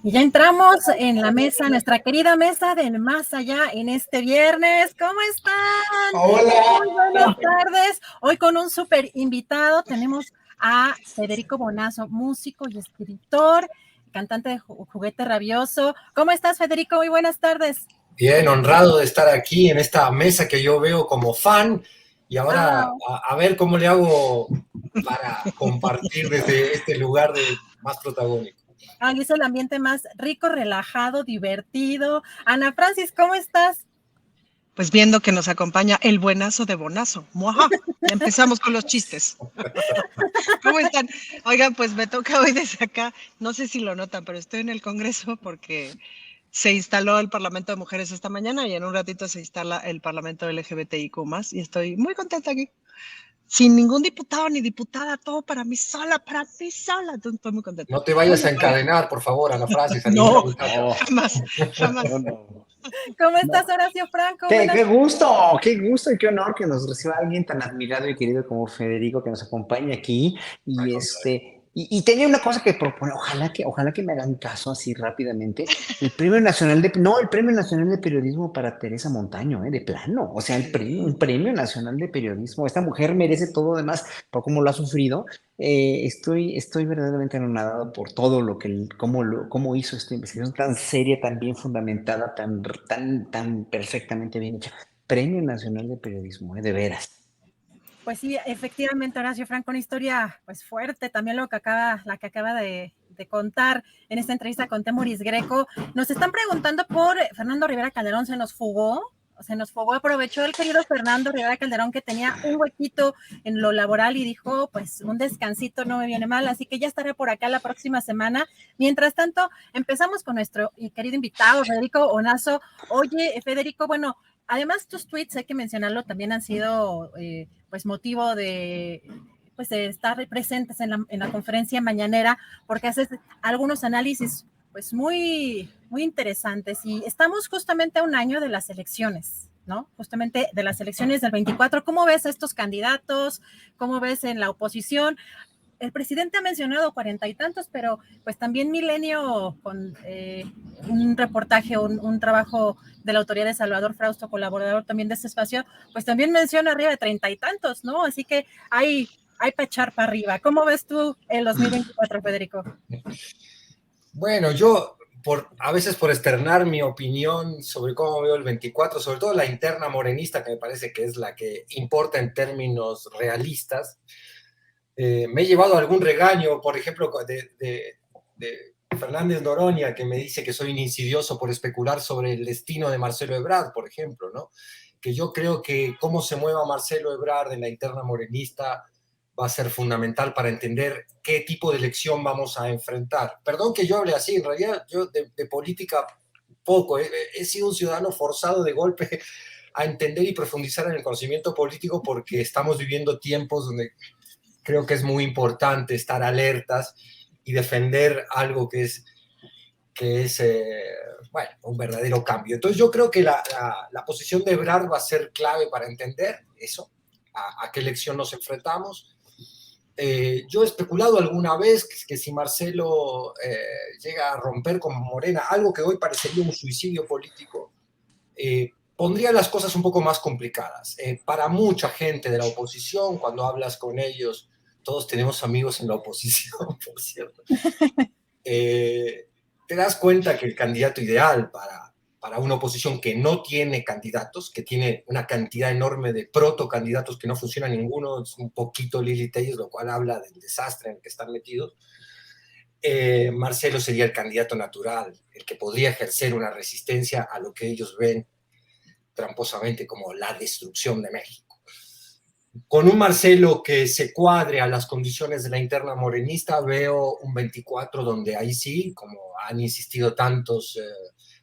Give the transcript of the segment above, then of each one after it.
Y ya entramos en la mesa, nuestra querida mesa del más allá en este viernes. ¿Cómo están? Hola. Muy buenas tardes. Hoy con un súper invitado tenemos a Federico Bonazo, músico y escritor, cantante de Juguete Rabioso. ¿Cómo estás, Federico? Muy buenas tardes. Bien, honrado de estar aquí en esta mesa que yo veo como fan y ahora a ver cómo le hago para compartir desde este lugar de más protagónico. Es el ambiente más rico, relajado, divertido. Ana Francis, ¿cómo estás? Pues viendo que nos acompaña el buenazo de Bonazo. ¡Muajá! Ya empezamos con los chistes. ¿Cómo están? Oigan, pues me toca hoy desde acá. No sé si lo notan, pero estoy en el Congreso porque se instaló el Parlamento de Mujeres esta mañana y en un ratito se instala el Parlamento LGBTIQ+, y estoy muy contenta aquí. Sin ningún diputado ni diputada, todo para mí sola, Entonces, estoy muy contenta. No te vayas a encadenar, por favor, Ana Francis. No, jamás. No. ¿Cómo estás, Horacio Franco? Qué gusto y qué honor que nos reciba alguien tan admirado y querido como Federico que nos acompaña aquí. Y tenía una cosa que proponer, ojalá que me hagan caso así rápidamente. El Premio Nacional de Periodismo para Teresa Montaño, de plano. O sea, un Premio Nacional de Periodismo. Esta mujer merece todo, además, por cómo lo ha sufrido. Estoy verdaderamente anonadado por todo cómo hizo esta investigación tan seria, tan bien fundamentada, tan perfectamente bien hecha. Premio Nacional de Periodismo, de veras. Pues sí, efectivamente, Horacio Franco, una historia pues fuerte, también la que acaba de contar en esta entrevista con Temuris Greco. Nos están preguntando por Fernando Rivera Calderón, se nos fugó, aprovechó el querido Fernando Rivera Calderón que tenía un huequito en lo laboral y dijo, pues un descansito no me viene mal, así que ya estaré por acá la próxima semana. Mientras tanto, empezamos con nuestro querido invitado, Federico Bonazo. Oye, Federico, bueno, además tus tweets, hay que mencionarlo, también han sido pues motivo de estar presentes en la conferencia mañanera, porque haces algunos análisis pues muy interesantes, y estamos justamente a un año de las elecciones, ¿no? Justamente de las elecciones del 24. ¿Cómo ves a estos candidatos? ¿Cómo ves en la oposición? El presidente ha mencionado 40 y tantos, pero pues también Milenio, con un reportaje, un trabajo de la autoría de Salvador Frausto, colaborador también de este espacio, pues también menciona arriba de 30 y tantos, ¿no? Así que hay para echar para arriba. ¿Cómo ves tú el 2024, Federico? Bueno, yo a veces por externar mi opinión sobre cómo veo el 24, sobre todo la interna morenista, que me parece que es la que importa en términos realistas, me he llevado algún regaño, por ejemplo, de Fernández Noroña, que me dice que soy un insidioso por especular sobre el destino de Marcelo Ebrard, por ejemplo, ¿no? Que yo creo que cómo se mueva Marcelo Ebrard en la interna morenista va a ser fundamental para entender qué tipo de elección vamos a enfrentar. Perdón que yo hable así, en realidad yo de política poco, he sido un ciudadano forzado de golpe a entender y profundizar en el conocimiento político porque estamos viviendo tiempos donde creo que es muy importante estar alertas y defender algo que es bueno, un verdadero cambio. Entonces yo creo que la posición de Ebrard va a ser clave para entender eso, a qué elección nos enfrentamos. Yo he especulado alguna vez que si Marcelo llega a romper con Morena, algo que hoy parecería un suicidio político, pondría las cosas un poco más complicadas. Para mucha gente de la oposición, cuando hablas con ellos, todos tenemos amigos en la oposición, por cierto, te das cuenta que el candidato ideal para una oposición que no tiene candidatos, que tiene una cantidad enorme de protocandidatos que no funciona ninguno, es un poquito Lili Telles, lo cual habla del desastre en el que están metidos, Marcelo sería el candidato natural, el que podría ejercer una resistencia a lo que ellos ven tramposamente como la destrucción de México. Con un Marcelo que se cuadre a las condiciones de la interna morenista, veo un 24 donde ahí sí, como han insistido tantos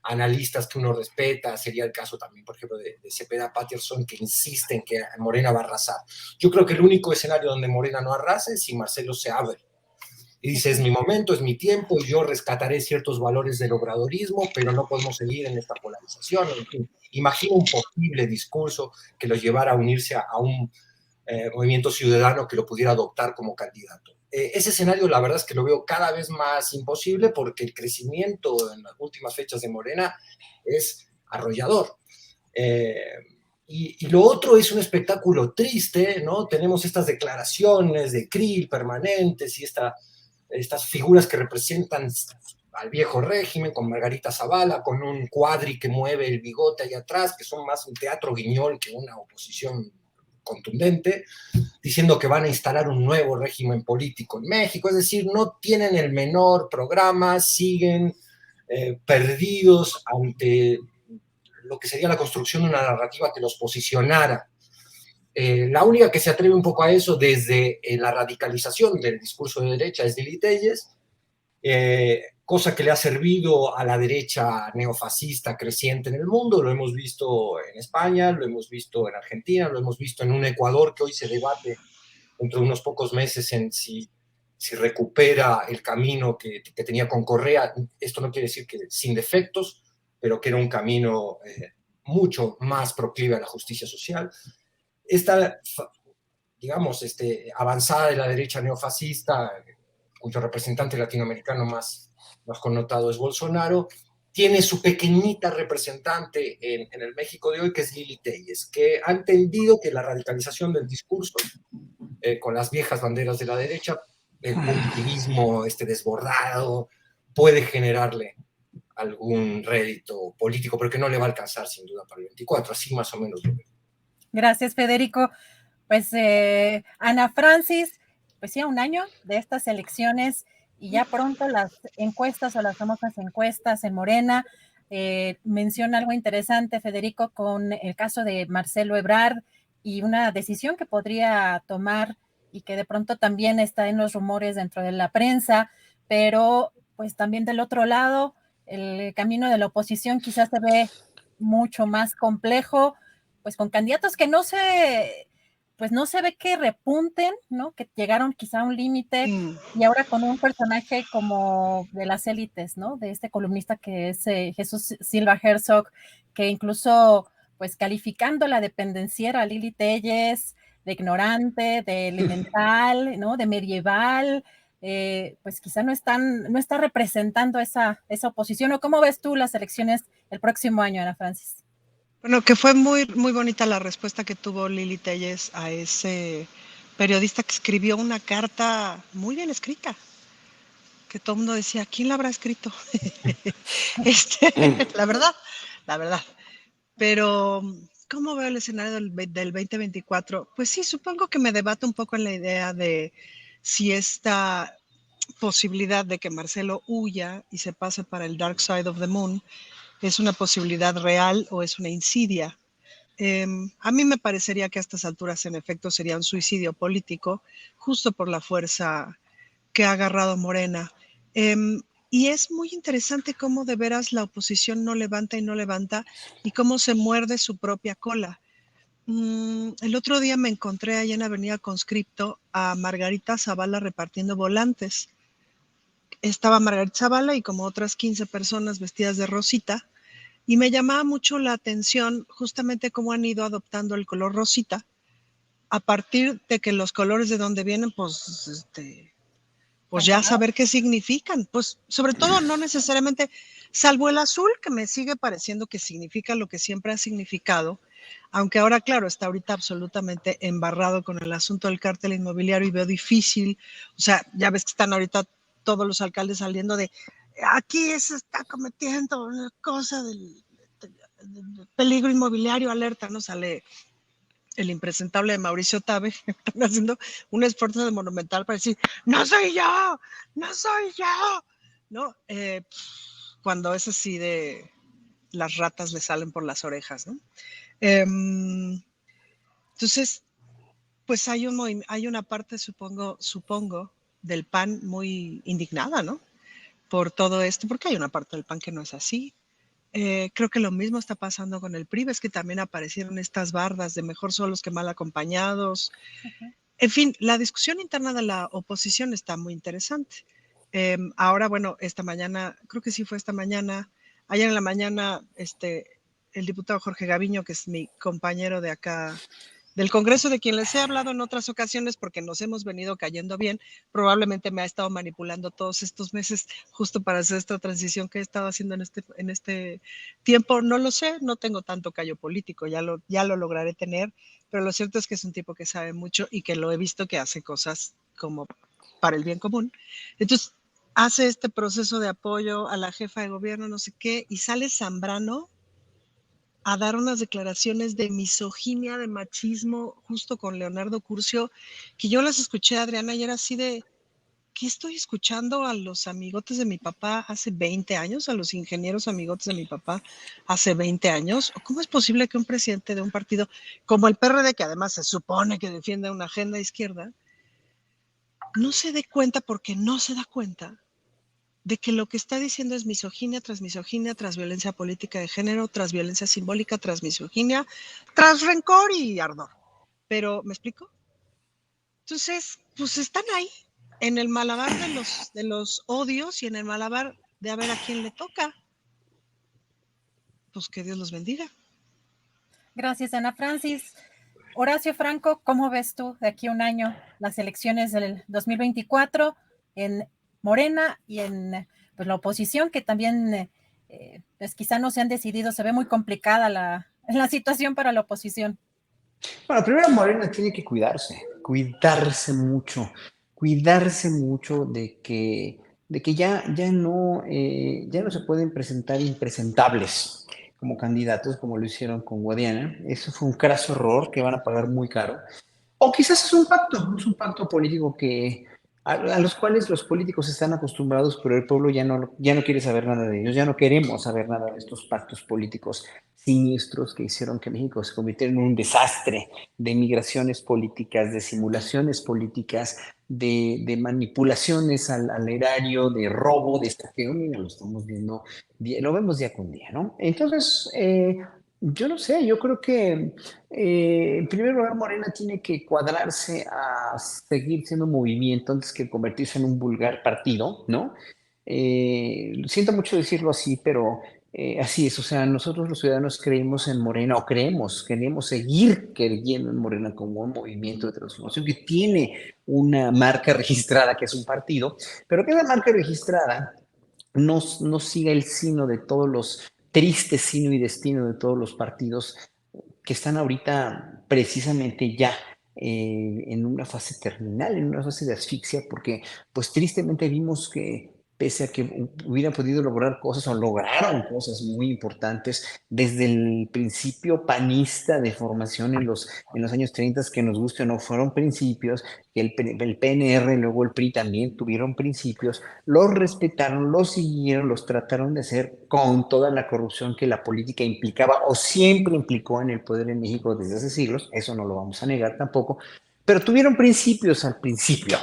analistas que uno respeta, sería el caso también, por ejemplo, de Cepeda Patterson, que insisten que Morena va a arrasar. Yo creo que el único escenario donde Morena no arrasa es si Marcelo se abre y dice, es mi momento, es mi tiempo, yo rescataré ciertos valores del obradorismo, pero no podemos seguir en esta polarización. En fin, imagino un posible discurso que los llevara a unirse a un movimiento ciudadano que lo pudiera adoptar como candidato. ese escenario la verdad es que lo veo cada vez más imposible porque el crecimiento en las últimas fechas de Morena es arrollador. Y lo otro es un espectáculo triste, ¿no? Tenemos estas declaraciones de Krill permanentes y estas figuras que representan al viejo régimen, con Margarita Zavala, con un cuadri que mueve el bigote allá atrás, que son más un teatro guiñol que una oposición contundente, diciendo que van a instalar un nuevo régimen político en México, es decir, no tienen el menor programa, siguen perdidos ante lo que sería la construcción de una narrativa que los posicionara. La única que se atreve un poco a eso desde la radicalización del discurso de derecha es Lili Telles, cosa que le ha servido a la derecha neofascista creciente en el mundo. Lo hemos visto en España, lo hemos visto en Argentina, lo hemos visto en un Ecuador que hoy se debate dentro de unos pocos meses en si recupera el camino que tenía con Correa. Esto no quiere decir que sin defectos, pero que era un camino mucho más proclive a la justicia social. Esta, digamos, avanzada de la derecha neofascista, cuyo representante latinoamericano más connotado es Bolsonaro, tiene su pequeñita representante en el México de hoy, que es Lili Telles, que ha entendido que la radicalización del discurso, con las viejas banderas de la derecha, el punitivismo desbordado, puede generarle algún rédito político, pero que no le va a alcanzar sin duda para el 24, así más o menos lo veo. Gracias, Federico. Pues Ana Francis, pues sí, a un año de estas elecciones y ya pronto las encuestas o las famosas encuestas en Morena. Menciona algo interesante, Federico, con el caso de Marcelo Ebrard y una decisión que podría tomar y que de pronto también está en los rumores dentro de la prensa, pero pues también del otro lado, el camino de la oposición quizás se ve mucho más complejo, pues con candidatos que no se ve que repunten, ¿no? Que llegaron quizá a un límite y ahora con un personaje como de las élites, ¿no? De este columnista que es Jesús Silva Herzog, que incluso pues calificando la dependenciera a Lili Telles de ignorante, de elemental, ¿no? De medieval, pues quizá no está representando esa oposición. ¿O cómo ves tú las elecciones el próximo año, Ana Francis? Bueno, que fue muy, muy bonita la respuesta que tuvo Lili Telles a ese periodista que escribió una carta muy bien escrita, que todo el mundo decía, ¿quién la habrá escrito? La verdad. Pero, ¿cómo veo el escenario del 2024? Pues sí, supongo que me debato un poco en la idea de si esta posibilidad de que Marcelo huya y se pase para el Dark Side of the Moon es una posibilidad real o es una insidia. A mí me parecería que a estas alturas en efecto sería un suicidio político, justo por la fuerza que ha agarrado Morena. Y es muy interesante cómo de veras la oposición no levanta y cómo se muerde su propia cola. El otro día me encontré allá en Avenida Conscripto a Margarita Zavala repartiendo volantes. Estaba Margarita Zavala y como otras 15 personas vestidas de rosita, y me llamaba mucho la atención justamente cómo han ido adoptando el color rosita a partir de que los colores de donde vienen, pues ya saber qué significan, pues sobre todo no necesariamente, salvo el azul, que me sigue pareciendo que significa lo que siempre ha significado, aunque ahora, claro, está ahorita absolutamente embarrado con el asunto del cártel inmobiliario y veo difícil, o sea, ya ves que están ahorita todos los alcaldes saliendo de, aquí se está cometiendo una cosa del peligro inmobiliario, alerta, ¿no? Sale el impresentable de Mauricio Tabe, están haciendo un esfuerzo de monumental para decir, no soy yo, ¿no? Cuando es así de las ratas le salen por las orejas, ¿no? Entonces, pues hay una parte, supongo, del PAN muy indignada, ¿no? Por todo esto, porque hay una parte del PAN que no es así. Creo que lo mismo está pasando con el PRI, es que también aparecieron estas bardas de mejor solos que mal acompañados. Uh-huh. En fin, la discusión interna de la oposición está muy interesante. Ahora, bueno, esta mañana, creo que sí fue esta mañana, ayer en la mañana, el diputado Jorge Gaviño, que es mi compañero de acá del Congreso, de quien les he hablado en otras ocasiones porque nos hemos venido cayendo bien, probablemente me ha estado manipulando todos estos meses justo para hacer esta transición que he estado haciendo en este tiempo. No lo sé, no tengo tanto callo político, ya lo lograré tener, pero lo cierto es que es un tipo que sabe mucho y que lo he visto que hace cosas como para el bien común. Entonces, hace este proceso de apoyo a la jefa de gobierno, no sé qué, y sale Zambrano a dar unas declaraciones de misoginia, de machismo, justo con Leonardo Curcio, que yo las escuché, Adriana, y era así de, ¿qué estoy escuchando a los amigotes de mi papá hace 20 años, a los ingenieros amigotes de mi papá hace 20 años? ¿O cómo es posible que un presidente de un partido como el PRD, que además se supone que defiende una agenda izquierda, no se dé cuenta, porque no se da cuenta de que lo que está diciendo es misoginia, tras violencia política de género, tras violencia simbólica, tras misoginia, tras rencor y ardor? Pero, ¿me explico? Entonces, pues están ahí, en el malabar de los odios y en el malabar de a ver a quién le toca. Pues que Dios los bendiga. Gracias, Ana Francis. Horacio Franco, ¿cómo ves tú de aquí a un año las elecciones del 2024 en Morena y en pues, la oposición, que también pues quizá no se han decidido? Se ve muy complicada la situación para la oposición. Bueno, primero Morena tiene que cuidarse mucho de que ya no se pueden presentar impresentables como candidatos, como lo hicieron con Guadiana. Eso fue un craso error que van a pagar muy caro. O quizás es un pacto político a los cuales los políticos están acostumbrados, pero el pueblo ya no quiere saber nada de ellos, ya no queremos saber nada de estos pactos políticos siniestros que hicieron que México se convirtiera en un desastre de migraciones políticas, de simulaciones políticas, de manipulaciones al erario, de robo, de saqueo. Mira, lo estamos viendo, lo vemos día con día, ¿no? Entonces, yo no sé, yo creo que en primer lugar Morena tiene que cuadrarse a seguir siendo movimiento antes que convertirse en un vulgar partido, ¿no? Siento mucho decirlo así, pero así es, o sea, nosotros los ciudadanos creemos en Morena o queremos seguir creyendo en Morena como un movimiento de transformación que tiene una marca registrada, que es un partido, pero que esa marca registrada no siga el sino de todos los triste sino y destino de todos los partidos que están ahorita precisamente ya en una fase terminal, en una fase de asfixia, porque pues tristemente vimos que pese a que hubieran podido lograr cosas o lograron cosas muy importantes desde el principio panista de formación en los años 30, que nos guste o no, fueron principios, que el PNR, luego el PRI también tuvieron principios, los respetaron, los siguieron, los trataron de hacer con toda la corrupción que la política implicaba o siempre implicó en el poder en México desde hace siglos, eso no lo vamos a negar tampoco, pero tuvieron principios al principio.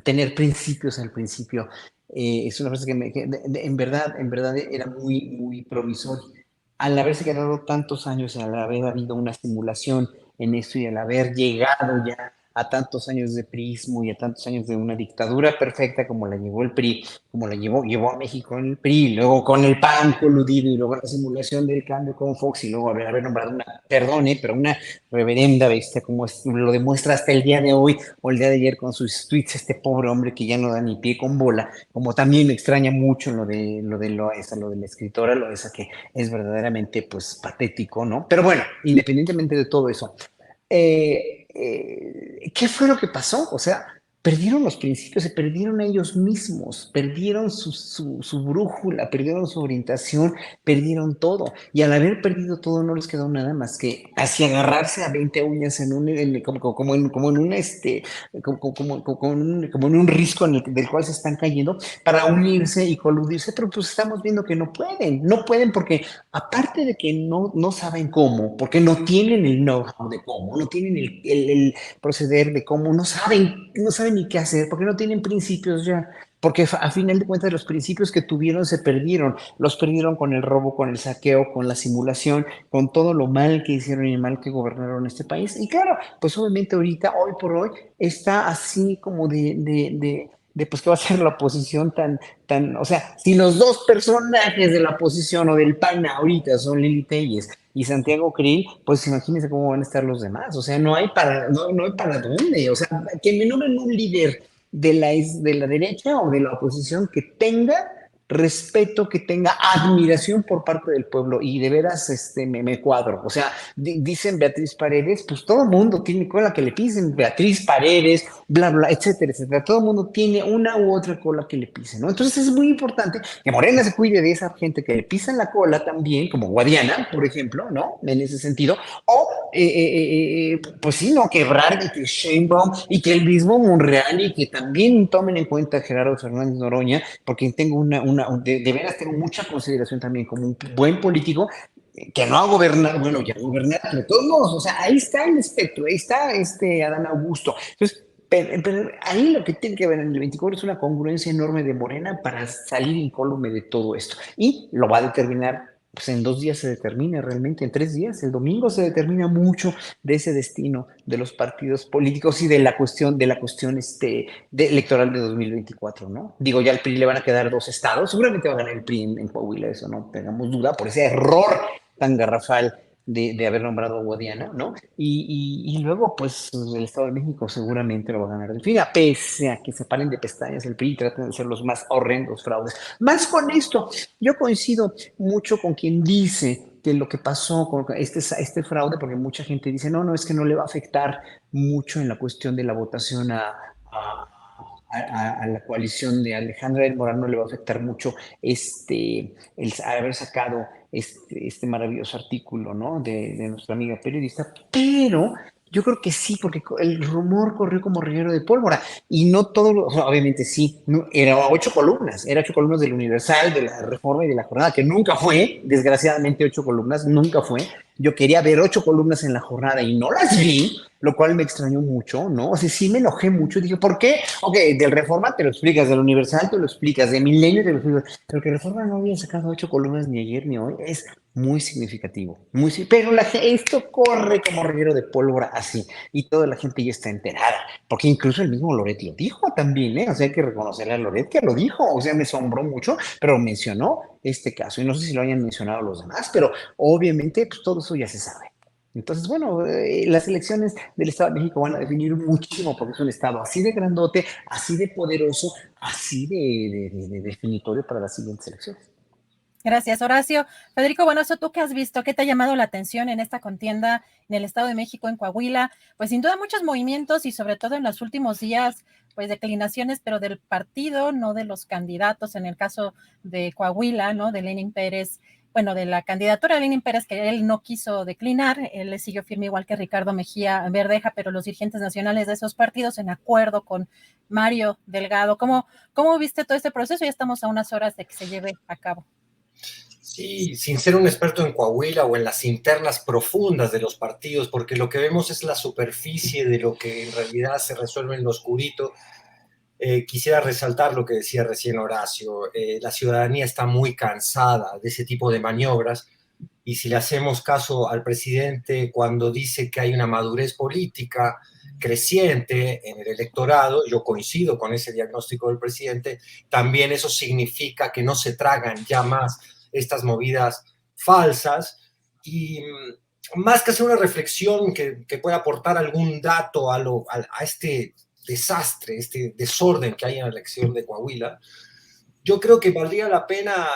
Tener principios al principio es una frase en verdad era muy provisoria. Al haberse quedado tantos años, al haber habido una simulación en esto y al haber llegado ya a tantos años de priismo y a tantos años de una dictadura perfecta como la llevó el PRI, como la llevó a México en el PRI, luego con el PAN coludido y luego la simulación del cambio con Fox y luego haber nombrado pero una reverenda bestia, como lo demuestra hasta el día de hoy o el día de ayer con sus tweets, este pobre hombre que ya no da ni pie con bola, como también me extraña mucho lo de la escritora, lo de esa que es verdaderamente pues patético, ¿no? Pero bueno, independientemente de todo eso, ¿qué fue lo que pasó? O sea, perdieron los principios, se perdieron ellos mismos, perdieron su brújula, perdieron su orientación, perdieron todo. Y al haber perdido todo no les quedó nada más que así agarrarse a 20 uñas como en un risco del cual se están cayendo para unirse y coludirse, pero pues estamos viendo que no pueden porque aparte de que no saben cómo, porque no tienen el know-how de cómo, no tienen el proceder de cómo, no saben ni qué hacer, porque no tienen principios ya, porque a final de cuentas los principios que tuvieron se perdieron, los perdieron con el robo, con el saqueo, con la simulación, con todo lo mal que hicieron y mal que gobernaron este país. Y claro, pues obviamente ahorita, hoy por hoy, está así como de pues que va a ser la oposición o sea, si los dos personajes de la oposición o del PAN ahorita son Lili Telles y Santiago Krill, pues imagínense cómo van a estar los demás. O sea, no hay para dónde. O sea, que me nombren un líder de la derecha o de la oposición que tenga respeto, que tenga admiración por parte del pueblo y de veras me cuadro. O sea, dicen Beatriz Paredes, pues todo el mundo tiene cola que le pisen, Beatriz Paredes, bla, bla, etcétera, etcétera. Todo el mundo tiene una u otra cola que le pisen, ¿no? Entonces es muy importante que Morena se cuide de esa gente que le pisan la cola también, como Guadiana, por ejemplo, ¿no? En ese sentido. O, pues sí, ¿no? Que Ebrard y que Sheinbaum y que el mismo Monreal y que también tomen en cuenta a Gerardo Fernández Noroña, porque tengo de veras tengo mucha consideración también como un buen político que no ha gobernado, bueno, ya gobernar, pero de todos modos, o sea, ahí está el espectro, ahí está Adán Augusto. Entonces, pero ahí lo que tiene que ver en el 24 es una congruencia enorme de Morena para salir incólume de todo esto. Y lo va a determinar, pues en 2 días se determina realmente, en 3 días, el domingo se determina mucho de ese destino de los partidos políticos y de la cuestión electoral de 2024, ¿no? Digo, ya al PRI le van a quedar 2 estados, seguramente va a ganar el PRI en Coahuila, eso no tengamos duda, por ese error tan garrafal de haber nombrado a Guadiana, ¿no? Y luego, pues, el Estado de México seguramente lo va a ganar Delfina, pese a que se paren de pestañas el PRI y traten de ser los más horrendos fraudes. Más con esto, yo coincido mucho con quien dice que lo que pasó con este fraude, porque mucha gente dice, no, es que no le va a afectar mucho en la cuestión de la votación a la coalición de Alejandra del Moral, no le va a afectar mucho el haber sacado este maravilloso artículo, ¿no? De nuestra amiga periodista, pero yo creo que sí, porque el rumor corrió como reguero de pólvora y no todo, o sea, obviamente sí, no, era 8 columnas, era 8 columnas del Universal, de la Reforma y de la Jornada, que nunca fue, desgraciadamente 8 columnas, nunca fue. Yo quería ver 8 columnas en la Jornada y no las vi, lo cual me extrañó mucho, ¿no? O sea, sí me enojé mucho. Dije, ¿por qué? Ok, del Reforma te lo explicas, del Universal te lo explicas, de Milenio te lo explicas, pero que Reforma no había sacado 8 columnas ni ayer ni hoy es muy significativo. Pero esto corre como reguero de pólvora así y toda la gente ya está enterada, porque incluso el mismo Loret lo dijo también, ¿eh? O sea, hay que reconocerle a Loret que lo dijo, o sea, me asombró mucho, pero mencionó este caso y no sé si lo hayan mencionado los demás, pero obviamente pues todo eso ya se sabe. Entonces, bueno, las elecciones del Estado de México van a definir muchísimo porque es un Estado así de grandote, así de poderoso, así de definitorio para las siguientes elecciones. Gracias, Horacio. Federico Buenoso, ¿tú qué has visto? ¿Qué te ha llamado la atención en esta contienda en el Estado de México, en Coahuila? Pues sin duda muchos movimientos y sobre todo en los últimos días, pues declinaciones, pero del partido, no de los candidatos. En el caso de Coahuila, ¿no? De Lenín Pérez, bueno, de la candidatura de Lenín Pérez, que él no quiso declinar, él le siguió firme igual que Ricardo Mejía Verdeja, pero los dirigentes nacionales de esos partidos en acuerdo con Mario Delgado. ¿Cómo viste todo este proceso? Ya estamos a unas horas de que se lleve a cabo. Sí, sin ser un experto en Coahuila o en las internas profundas de los partidos, porque lo que vemos es la superficie de lo que en realidad se resuelve en lo oscurito. Quisiera resaltar lo que decía recién Horacio. La ciudadanía está muy cansada de ese tipo de maniobras y si le hacemos caso al presidente cuando dice que hay una madurez política creciente en el electorado, yo coincido con ese diagnóstico del presidente, también eso significa que no se tragan ya más estas movidas falsas y más que hacer una reflexión que pueda aportar algún dato a este desastre, este desorden que hay en la elección de Coahuila, yo creo que valdría la pena,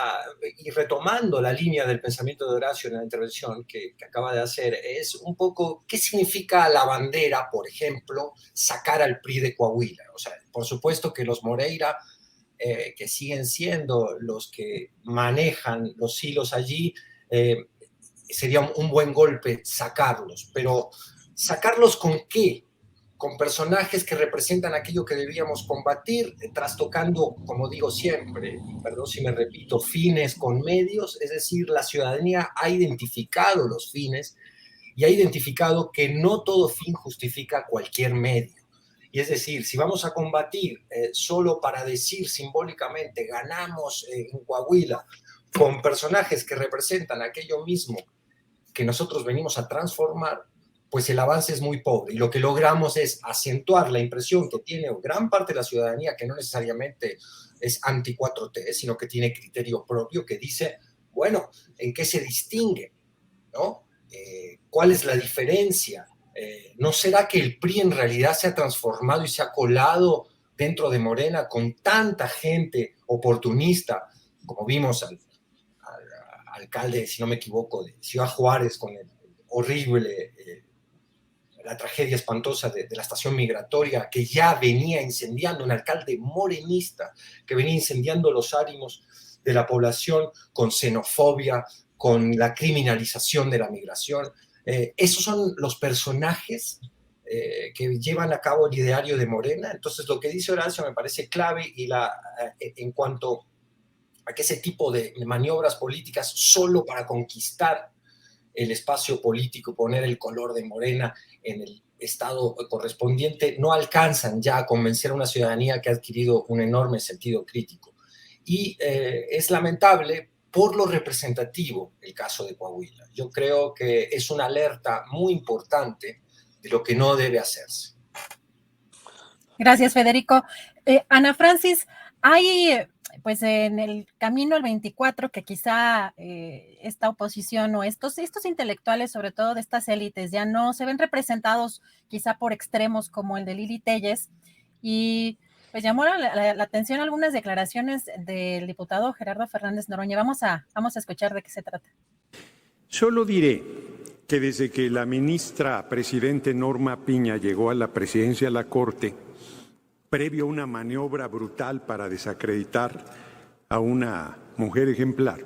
y retomando la línea del pensamiento de Horacio en la intervención que acaba de hacer, es un poco qué significa la bandera, por ejemplo, sacar al PRI de Coahuila. O sea, por supuesto que los Moreira, que siguen siendo los que manejan los hilos allí, sería un buen golpe sacarlos, pero ¿sacarlos con qué? Con personajes que representan aquello que debíamos combatir, trastocando, como digo siempre, perdón si me repito, fines con medios, es decir, la ciudadanía ha identificado los fines y ha identificado que no todo fin justifica cualquier medio. Y es decir, si vamos a combatir solo para decir simbólicamente ganamos en Coahuila con personajes que representan aquello mismo que nosotros venimos a transformar, pues el avance es muy pobre y lo que logramos es acentuar la impresión que tiene gran parte de la ciudadanía, que no necesariamente es anti-4T, sino que tiene criterio propio, que dice, bueno, ¿en qué se distingue? ¿No? ¿Cuál es la diferencia? ¿No será que el PRI en realidad se ha transformado y se ha colado dentro de Morena con tanta gente oportunista, como vimos al alcalde, si no me equivoco, de Ciudad Juárez, con el horrible, la tragedia espantosa de la estación migratoria, que ya venía incendiando, un alcalde morenista, que venía incendiando los ánimos de la población con xenofobia, con la criminalización de la migración? Esos son los personajes que llevan a cabo el ideario de Morena. Entonces, lo que dice Horacio me parece clave, y en cuanto a que ese tipo de maniobras políticas solo para conquistar el espacio político, poner el color de Morena en el estado correspondiente, no alcanzan ya a convencer a una ciudadanía que ha adquirido un enorme sentido crítico. Y es lamentable por lo representativo el caso de Coahuila. Yo creo que es una alerta muy importante de lo que no debe hacerse. Gracias, Federico. Ana Francis, hay pues en el camino al 24 que quizá esta oposición o estos intelectuales, sobre todo de estas élites, ya no se ven representados quizá por extremos como el de Lili Téllez, y pues llamó la atención algunas declaraciones del diputado Gerardo Fernández Noroña. Vamos a escuchar de qué se trata. Solo diré que desde que la ministra presidente Norma Piña llegó a la presidencia de la Corte, previo a una maniobra brutal para desacreditar a una mujer ejemplar,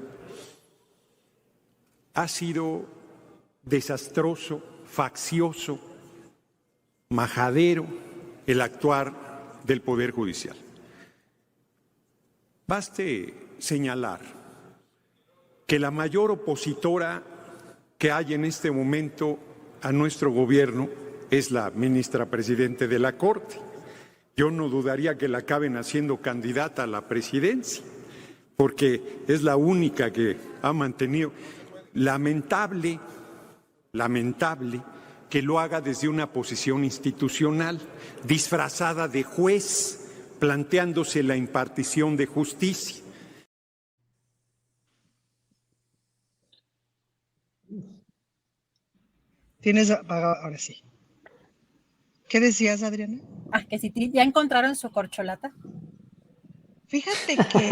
ha sido desastroso, faccioso, majadero el actuar del Poder Judicial. Baste señalar que la mayor opositora que hay en este momento a nuestro gobierno es la ministra presidente de la Corte. Yo no dudaría que la acaben haciendo candidata a la presidencia, porque es la única que ha mantenido. Lamentable que lo haga desde una posición institucional, disfrazada de juez, planteándose la impartición de justicia. Tienes apagado, ahora sí. ¿Qué decías, Adriana? Que si ya encontraron su corcholata. Fíjate que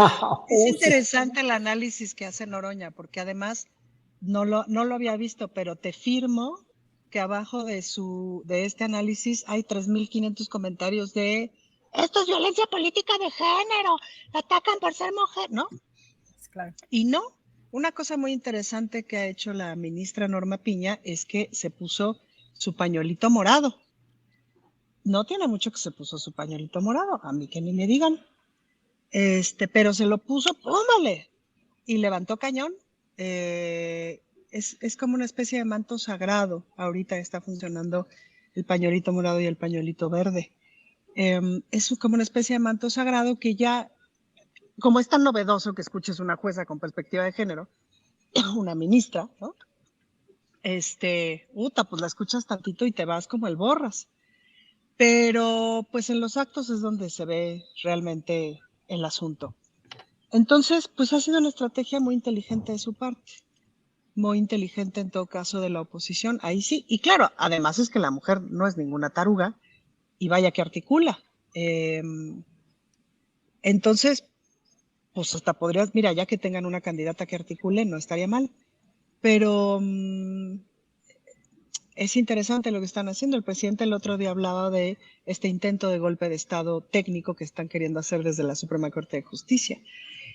es interesante el análisis que hace Noroña, porque además no lo había visto, pero te firmo que abajo de este análisis hay 3.500 comentarios de esto es violencia política de género, la atacan por ser mujer, ¿no? Claro. Y no, una cosa muy interesante que ha hecho la ministra Norma Piña es que se puso su pañuelito morado. No tiene mucho que se puso su pañuelito morado, a mí que ni me digan. Pero se lo puso, ¡púmbale! Y levantó cañón. Es como una especie de manto sagrado. Ahorita está funcionando el pañuelito morado y el pañuelito verde. Es como una especie de manto sagrado que ya, como es tan novedoso que escuches una jueza con perspectiva de género, una ministra, ¿no? Pues la escuchas tantito y te vas como el borras. Pero pues en los actos es donde se ve realmente el asunto. Entonces, pues ha sido una estrategia muy inteligente de su parte, muy inteligente en todo caso de la oposición, ahí sí. Y claro, además es que la mujer no es ninguna taruga y vaya que articula. Entonces, pues hasta podrías, mira, ya que tengan una candidata que articule, no estaría mal. Pero es interesante lo que están haciendo. El presidente el otro día hablaba de este intento de golpe de Estado técnico que están queriendo hacer desde la Suprema Corte de Justicia.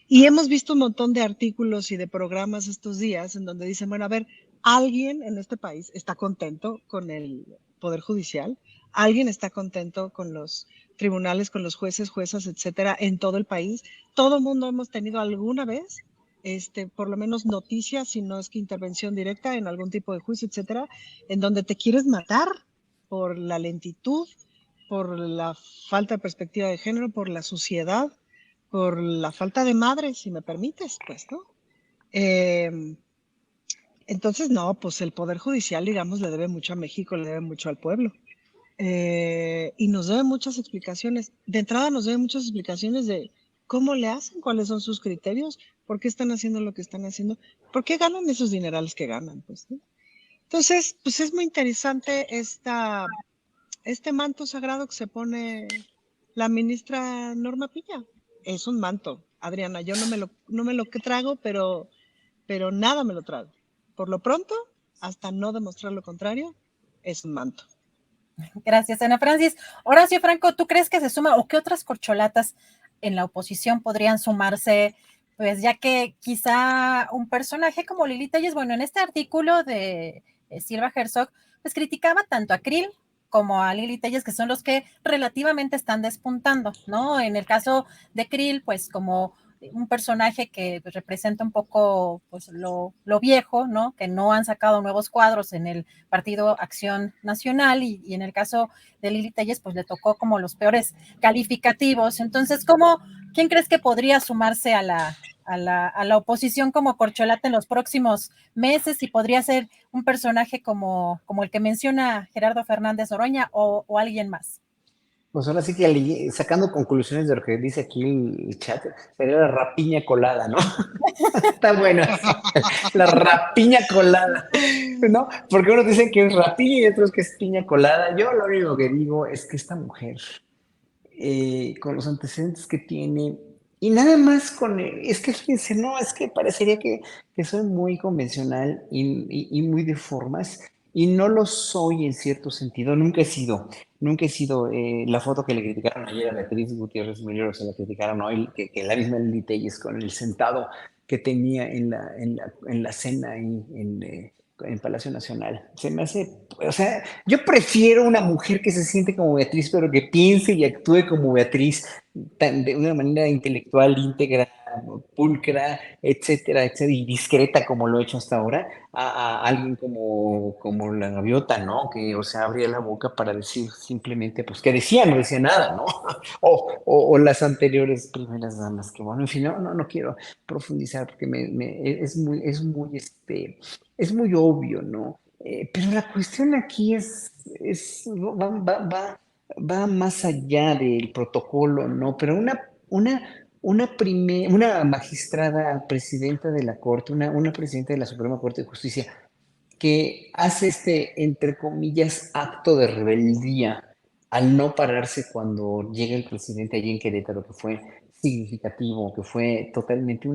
Y hemos visto un montón de artículos y de programas estos días en donde dicen, bueno, a ver, alguien en este país está contento con el Poder Judicial, alguien está contento con los tribunales, con los jueces, juezas, etcétera, en todo el país. Todo el mundo hemos tenido alguna vez por lo menos noticias, si no es que intervención directa en algún tipo de juicio, etcétera, en donde te quieres matar por la lentitud, por la falta de perspectiva de género, por la suciedad, por la falta de madre, si me permites, pues, ¿no? Entonces, no, pues el Poder Judicial, digamos, le debe mucho a México, le debe mucho al pueblo. Y nos debe muchas explicaciones. De entrada nos debe muchas explicaciones de cómo le hacen, cuáles son sus criterios, por qué están haciendo lo que están haciendo, por qué ganan esos dinerales que ganan, pues, ¿no? Entonces, pues es muy interesante este manto sagrado que se pone la ministra Norma Piña. Es un manto, Adriana. Yo no me lo que trago, pero nada me lo trago. Por lo pronto, hasta no demostrar lo contrario, es un manto. Gracias, Ana Francis. Horacio Franco, ¿tú crees que se suma o qué otras corcholatas en la oposición podrían sumarse? Pues ya que quizá un personaje como Lili Telles, bueno, en este artículo de Silva Herzog, pues criticaba tanto a Krill como a Lili Telles, que son los que relativamente están despuntando, ¿no? En el caso de Krill, pues como un personaje que representa un poco pues lo viejo, ¿no? Que no han sacado nuevos cuadros en el Partido Acción Nacional y en el caso de Lili Telles, pues le tocó como los peores calificativos. Entonces, ¿quién crees que podría sumarse a la oposición como corcholata en los próximos meses y podría ser un personaje como el que menciona Gerardo Fernández Oroña o alguien más? Pues ahora sí que sacando conclusiones de lo que dice aquí el chat, sería la rapiña colada, ¿no? Está buena esa, la rapiña colada, ¿no? Porque unos dicen que es rapiña y otros que es piña colada. Yo lo único que digo es que esta mujer, con los antecedentes que tiene, y nada más es que fíjense, no, es que parecería que soy muy convencional y muy de formas, y no lo soy en cierto sentido, nunca he sido la foto que le criticaron ayer a Beatriz Gutiérrez Müller, se la criticaron hoy, que la misma Lili Telles con el sentado que tenía en la cena ahí en Palacio Nacional. Se me hace, o sea, yo prefiero una mujer que se siente como Beatriz, pero que piense y actúe como Beatriz, de una manera intelectual, íntegra, pulcra, etcétera, etcétera, y discreta como lo he hecho hasta ahora, a alguien como la gaviota, ¿no? Que, o sea, abría la boca para decir simplemente, pues, que decía, no decía nada, ¿no? O las anteriores primeras damas, que bueno, en fin, no quiero profundizar porque es muy obvio, ¿no? Pero la cuestión aquí va más allá del protocolo, ¿no? Pero una magistrada presidenta de la Corte, una presidenta de la Suprema Corte de Justicia, que hace entre comillas, acto de rebeldía al no pararse cuando llega el presidente allí en Querétaro, que fue significativo, que fue totalmente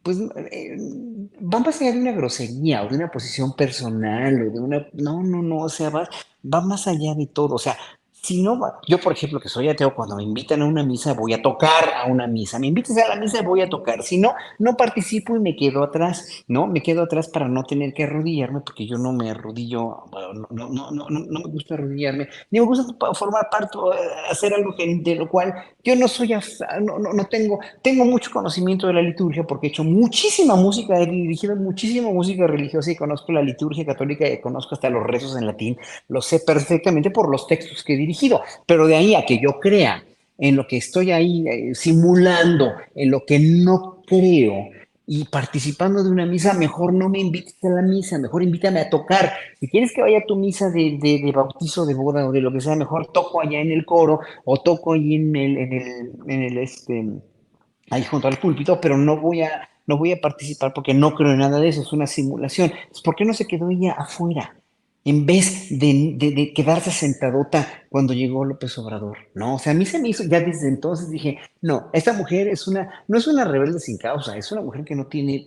pues, va más allá de una grosería o de una posición personal o de no, o sea, va más allá de todo, o sea, si no, yo por ejemplo que soy ateo, cuando me invitan a una misa voy a tocar a una misa, me invitas a la misa voy a tocar, si no, no participo y me quedo atrás, ¿no? Me quedo atrás para no tener que arrodillarme, porque yo no me arrodillo, bueno, no me gusta arrodillarme, ni me gusta formar parte, hacer algo de lo cual yo no soy, no tengo mucho conocimiento de la liturgia, porque he hecho muchísima música, he dirigido muchísima música religiosa y conozco la liturgia católica y conozco hasta los rezos en latín, lo sé perfectamente por los textos que he dirigido, pero de ahí a que yo crea en lo que estoy ahí simulando, en lo que no creo, y participando de una misa, mejor no me invites a la misa, mejor invítame a tocar. Si quieres que vaya a tu misa de bautizo, de boda o de lo que sea, mejor toco allá en el coro o toco ahí ahí junto al púlpito, pero no voy a participar porque no creo en nada de eso, es una simulación. ¿Por qué no se quedó ella afuera? En vez de quedarse sentadota cuando llegó López Obrador, ¿no? O sea, a mí se me hizo, ya desde entonces dije, no, esta mujer no es una rebelde sin causa, es una mujer que no tiene,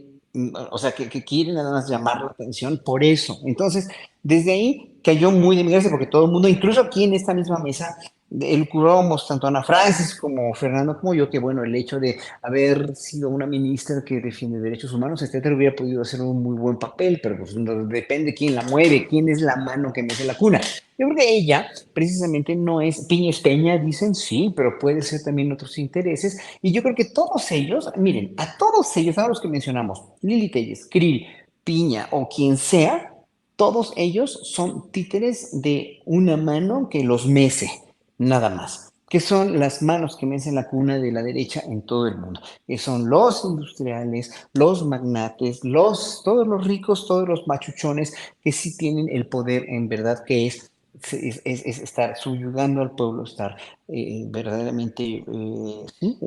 o sea, que quiere nada más llamar la atención por eso. Entonces, desde ahí cayó muy de mi gracia porque todo el mundo, incluso aquí en esta misma mesa, elucubábamos tanto Ana Francis como Fernando como yo, que bueno, el hecho de haber sido una ministra que defiende derechos humanos, etcétera, hubiera podido hacer un muy buen papel, pero pues depende quién la mueve, quién es la mano que mece la cuna. Yo creo que ella precisamente no es Piña es Peña, dicen sí, pero puede ser también otros intereses, y yo creo que todos ellos, miren, a todos ellos, a los que mencionamos, Lili Telles, Krill, Piña o quien sea, todos ellos son títeres de una mano que los mece, nada más, que son las manos que mecen la cuna de la derecha en todo el mundo, que son los industriales, los magnates, todos los ricos, todos los machuchones que sí tienen el poder en verdad, que es estar subyugando al pueblo, estar verdaderamente sí,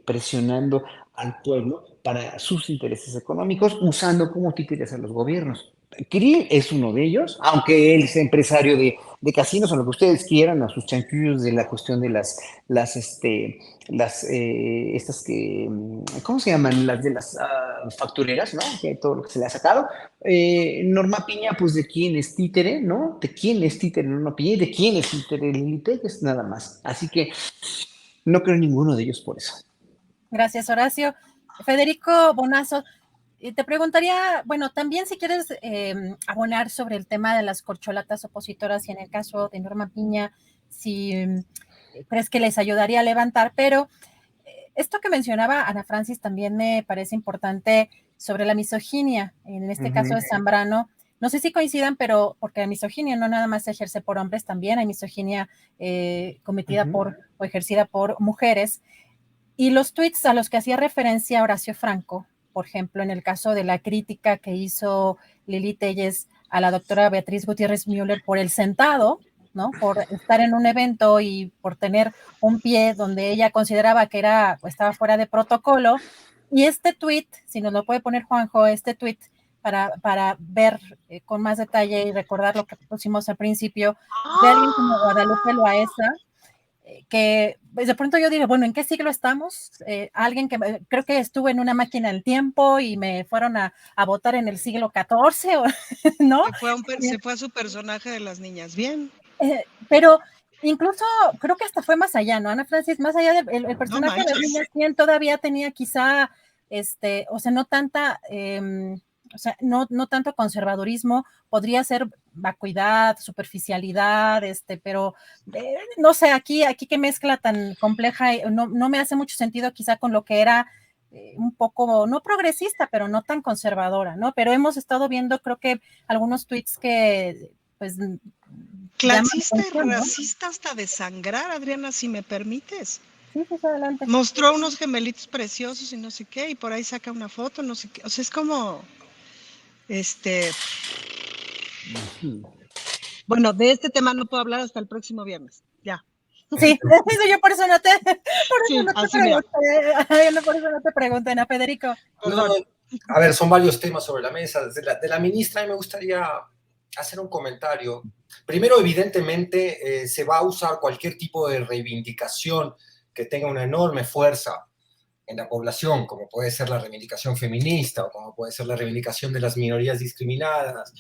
presionando al pueblo para sus intereses económicos, usando como títeres a los gobiernos. Kirill es uno de ellos, aunque él es empresario de casinos o lo que ustedes quieran, a sus chanchullos de la cuestión de estas que, ¿cómo se llaman? Las de las factureras, ¿no? Que todo lo que se le ha sacado. Norma Piña, pues de quién es títere, ¿no? De quién es títere Norma Piña y de quién es títere Lili Telles, nada más. Así que no creo en ninguno de ellos por eso. Gracias, Horacio. Federico Bonazo, te preguntaría, bueno, también si quieres abonar sobre el tema de las corcholatas opositoras y en el caso de Norma Piña, si crees que les ayudaría a levantar, pero esto que mencionaba Ana Francis también me parece importante sobre la misoginia, en este caso de Zambrano. No sé si coincidan, pero porque la misoginia no nada más se ejerce por hombres, también hay misoginia cometida por o ejercida por mujeres. Y los tweets a los que hacía referencia Horacio Franco, por ejemplo, en el caso de la crítica que hizo Lili Telles a la doctora Beatriz Gutiérrez Müller por el sentado, ¿no? Por estar en un evento y por tener un pie donde ella consideraba que era, pues, estaba fuera de protocolo. Y este tweet, si nos lo puede poner Juanjo, este tweet para ver con más detalle y recordar lo que pusimos al principio, de alguien como Guadalupe Loaesa, que pues, de pronto yo diré, bueno, ¿en qué siglo estamos? Alguien que creo que estuvo en una máquina del tiempo y me fueron a votar en el siglo XIV, ¿no? Se fue a su personaje de las niñas, bien. Pero incluso creo que hasta fue más allá, ¿no? Ana Francis, más allá del el personaje de las niñas, quien todavía tenía quizá, o sea, no tanta... o sea, no tanto conservadurismo, podría ser vacuidad, superficialidad, pero no sé, aquí qué mezcla tan compleja, no me hace mucho sentido quizá con lo que era un poco, no progresista, pero no tan conservadora, ¿no? Pero hemos estado viendo, creo que algunos tweets que, pues... Clasista y racista hasta desangrar, Adriana, si me permites. Sí, pues adelante. Mostró unos gemelitos preciosos y no sé qué, y por ahí saca una foto, no sé qué. O sea, es como... Bueno, de este tema no puedo hablar hasta el próximo viernes. Ya. Sí, yo por eso no te pregunté, Ana Federico. No, a ver, son varios temas sobre la mesa. De la ministra me gustaría hacer un comentario. Primero, evidentemente, se va a usar cualquier tipo de reivindicación que tenga una enorme fuerza en la población, como puede ser la reivindicación feminista o como puede ser la reivindicación de las minorías discriminadas,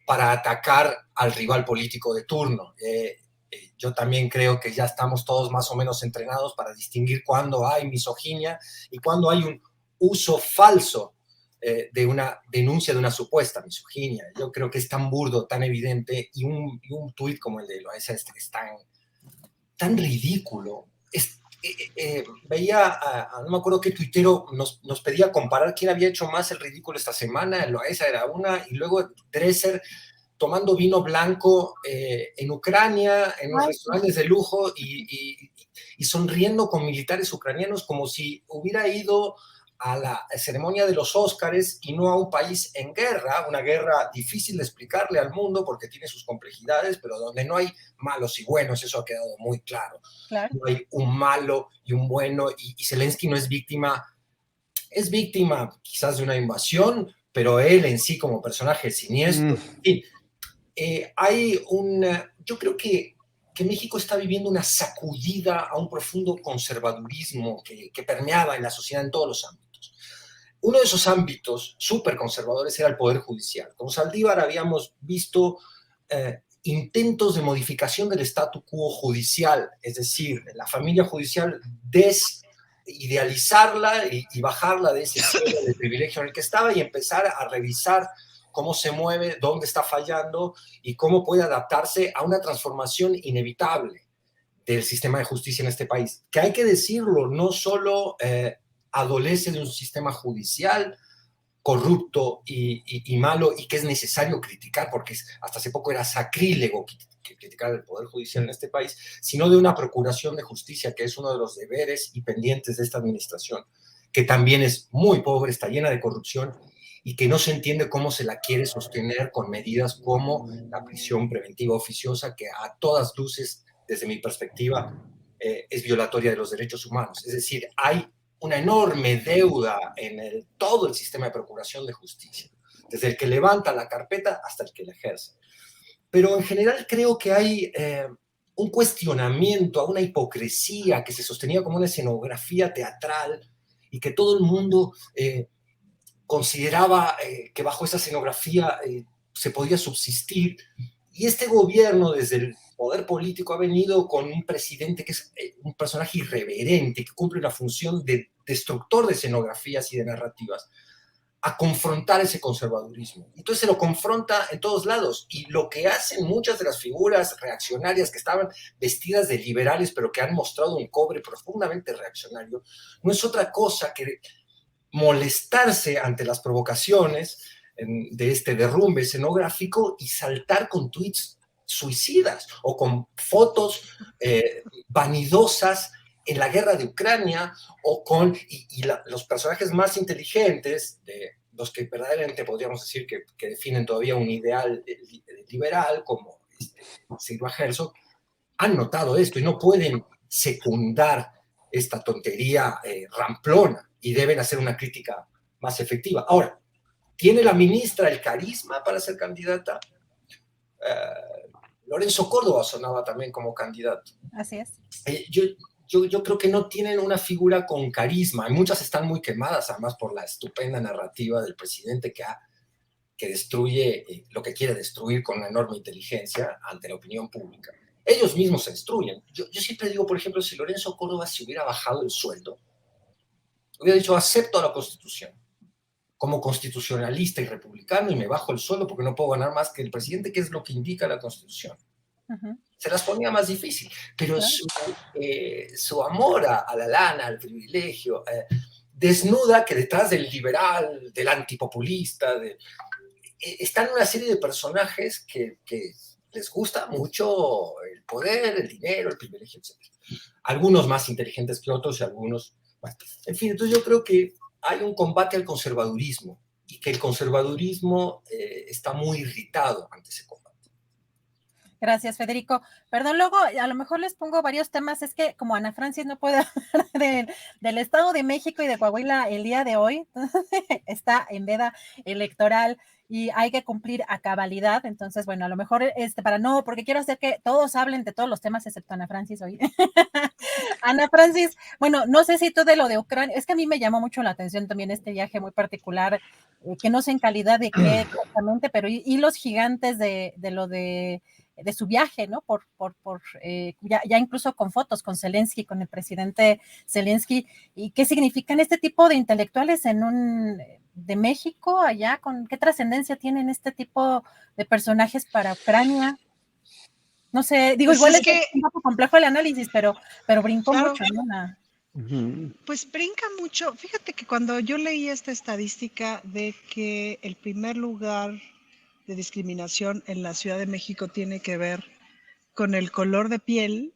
para atacar al rival político de turno. Yo también creo que ya estamos todos más o menos entrenados para distinguir cuándo hay misoginia y cuándo hay un uso falso de una denuncia de una supuesta misoginia. Yo creo que es tan burdo, tan evidente, y un tuit como el de Loaesa es tan ridículo. Veía, no me acuerdo qué tuitero nos pedía comparar quién había hecho más el ridículo esta semana. Loaesa era una, y luego Dresser tomando vino blanco en Ucrania, en los restaurantes de lujo, y sonriendo con militares ucranianos como si hubiera ido a la ceremonia de los Óscares y no a un país en guerra, una guerra difícil de explicarle al mundo porque tiene sus complejidades, pero donde no hay malos y buenos, eso ha quedado muy claro. No hay un malo y un bueno, y Zelensky no es víctima quizás de una invasión, pero él en sí como personaje siniestro. Yo creo que México está viviendo una sacudida a un profundo conservadurismo que permeaba en la sociedad en todos los ámbitos. Uno de esos ámbitos súper conservadores era el Poder Judicial. Con Saldívar habíamos visto intentos de modificación del statu quo judicial, es decir, la familia judicial desidealizarla y bajarla de ese cielo de privilegio en el que estaba y empezar a revisar cómo se mueve, dónde está fallando y cómo puede adaptarse a una transformación inevitable del sistema de justicia en este país. Que hay que decirlo, no solo adolece de un sistema judicial corrupto y malo y que es necesario criticar, porque hasta hace poco era sacrílego criticar el Poder Judicial en este país, sino de una procuración de justicia, que es uno de los deberes y pendientes de esta administración, que también es muy pobre, está llena de corrupción y que no se entiende cómo se la quiere sostener con medidas como la prisión preventiva oficiosa, que a todas luces, desde mi perspectiva, es violatoria de los derechos humanos. Es decir, hay una enorme deuda en todo el sistema de procuración de justicia, desde el que levanta la carpeta hasta el que la ejerce. Pero en general creo que hay un cuestionamiento a una hipocresía que se sostenía como una escenografía teatral y que todo el mundo consideraba que bajo esa escenografía se podía subsistir. Y este gobierno, desde el poder político, ha venido con un presidente que es un personaje irreverente, que cumple una función de destructor de escenografías y de narrativas, a confrontar ese conservadurismo. Entonces se lo confronta en todos lados, y lo que hacen muchas de las figuras reaccionarias que estaban vestidas de liberales, pero que han mostrado un cobre profundamente reaccionario, no es otra cosa que molestarse ante las provocaciones de este derrumbe escenográfico y saltar con tweets suicidas o con fotos vanidosas en la guerra de Ucrania, o con los personajes más inteligentes, de los que verdaderamente podríamos decir que definen todavía un ideal liberal, como Silva Herzog, han notado esto y no pueden secundar esta tontería ramplona, y deben hacer una crítica más efectiva. Ahora, ¿tiene la ministra el carisma para ser candidata? Lorenzo Córdoba sonaba también como candidato. Así es. Yo creo que no tienen una figura con carisma. Muchas están muy quemadas, además, por la estupenda narrativa del presidente que destruye lo que quiere destruir con una enorme inteligencia ante la opinión pública. Ellos mismos se destruyen. Yo siempre digo, por ejemplo, si Lorenzo Córdoba se hubiera bajado el sueldo, hubiera dicho: acepto la Constitución como constitucionalista y republicano, y me bajo el sueldo porque no puedo ganar más que el presidente, que es lo que indica la Constitución. Se las ponía más difícil, pero su amor a la lana, al privilegio, desnuda que detrás del liberal, del antipopulista, están una serie de personajes que les gusta mucho el poder, el dinero, el privilegio, etc. Algunos más inteligentes que otros y algunos... Bueno, en fin, entonces yo creo que hay un combate al conservadurismo, y que el conservadurismo está muy irritado ante ese combate. Gracias, Federico. Perdón, luego a lo mejor les pongo varios temas. Es que como Ana Francis no puede hablar del Estado de México y de Coahuila el día de hoy, está en veda electoral y hay que cumplir a cabalidad. Entonces, bueno, a lo mejor porque quiero hacer que todos hablen de todos los temas excepto Ana Francis hoy. Ana Francis, bueno, no sé si tú de lo de Ucrania, es que a mí me llamó mucho la atención también este viaje muy particular, que no sé en calidad de qué exactamente, pero y los gigantes de lo de su viaje, ¿no? Ya incluso con fotos con Zelensky, con el presidente Zelensky, y qué significan este tipo de intelectuales de México allá, qué trascendencia tienen este tipo de personajes para Ucrania. No sé, digo, pues igual es que un poco complejo el análisis, pero brincó mucho, ¿no? Pues brinca mucho. Fíjate que cuando yo leí esta estadística de que el primer lugar de discriminación en la Ciudad de México tiene que ver con el color de piel,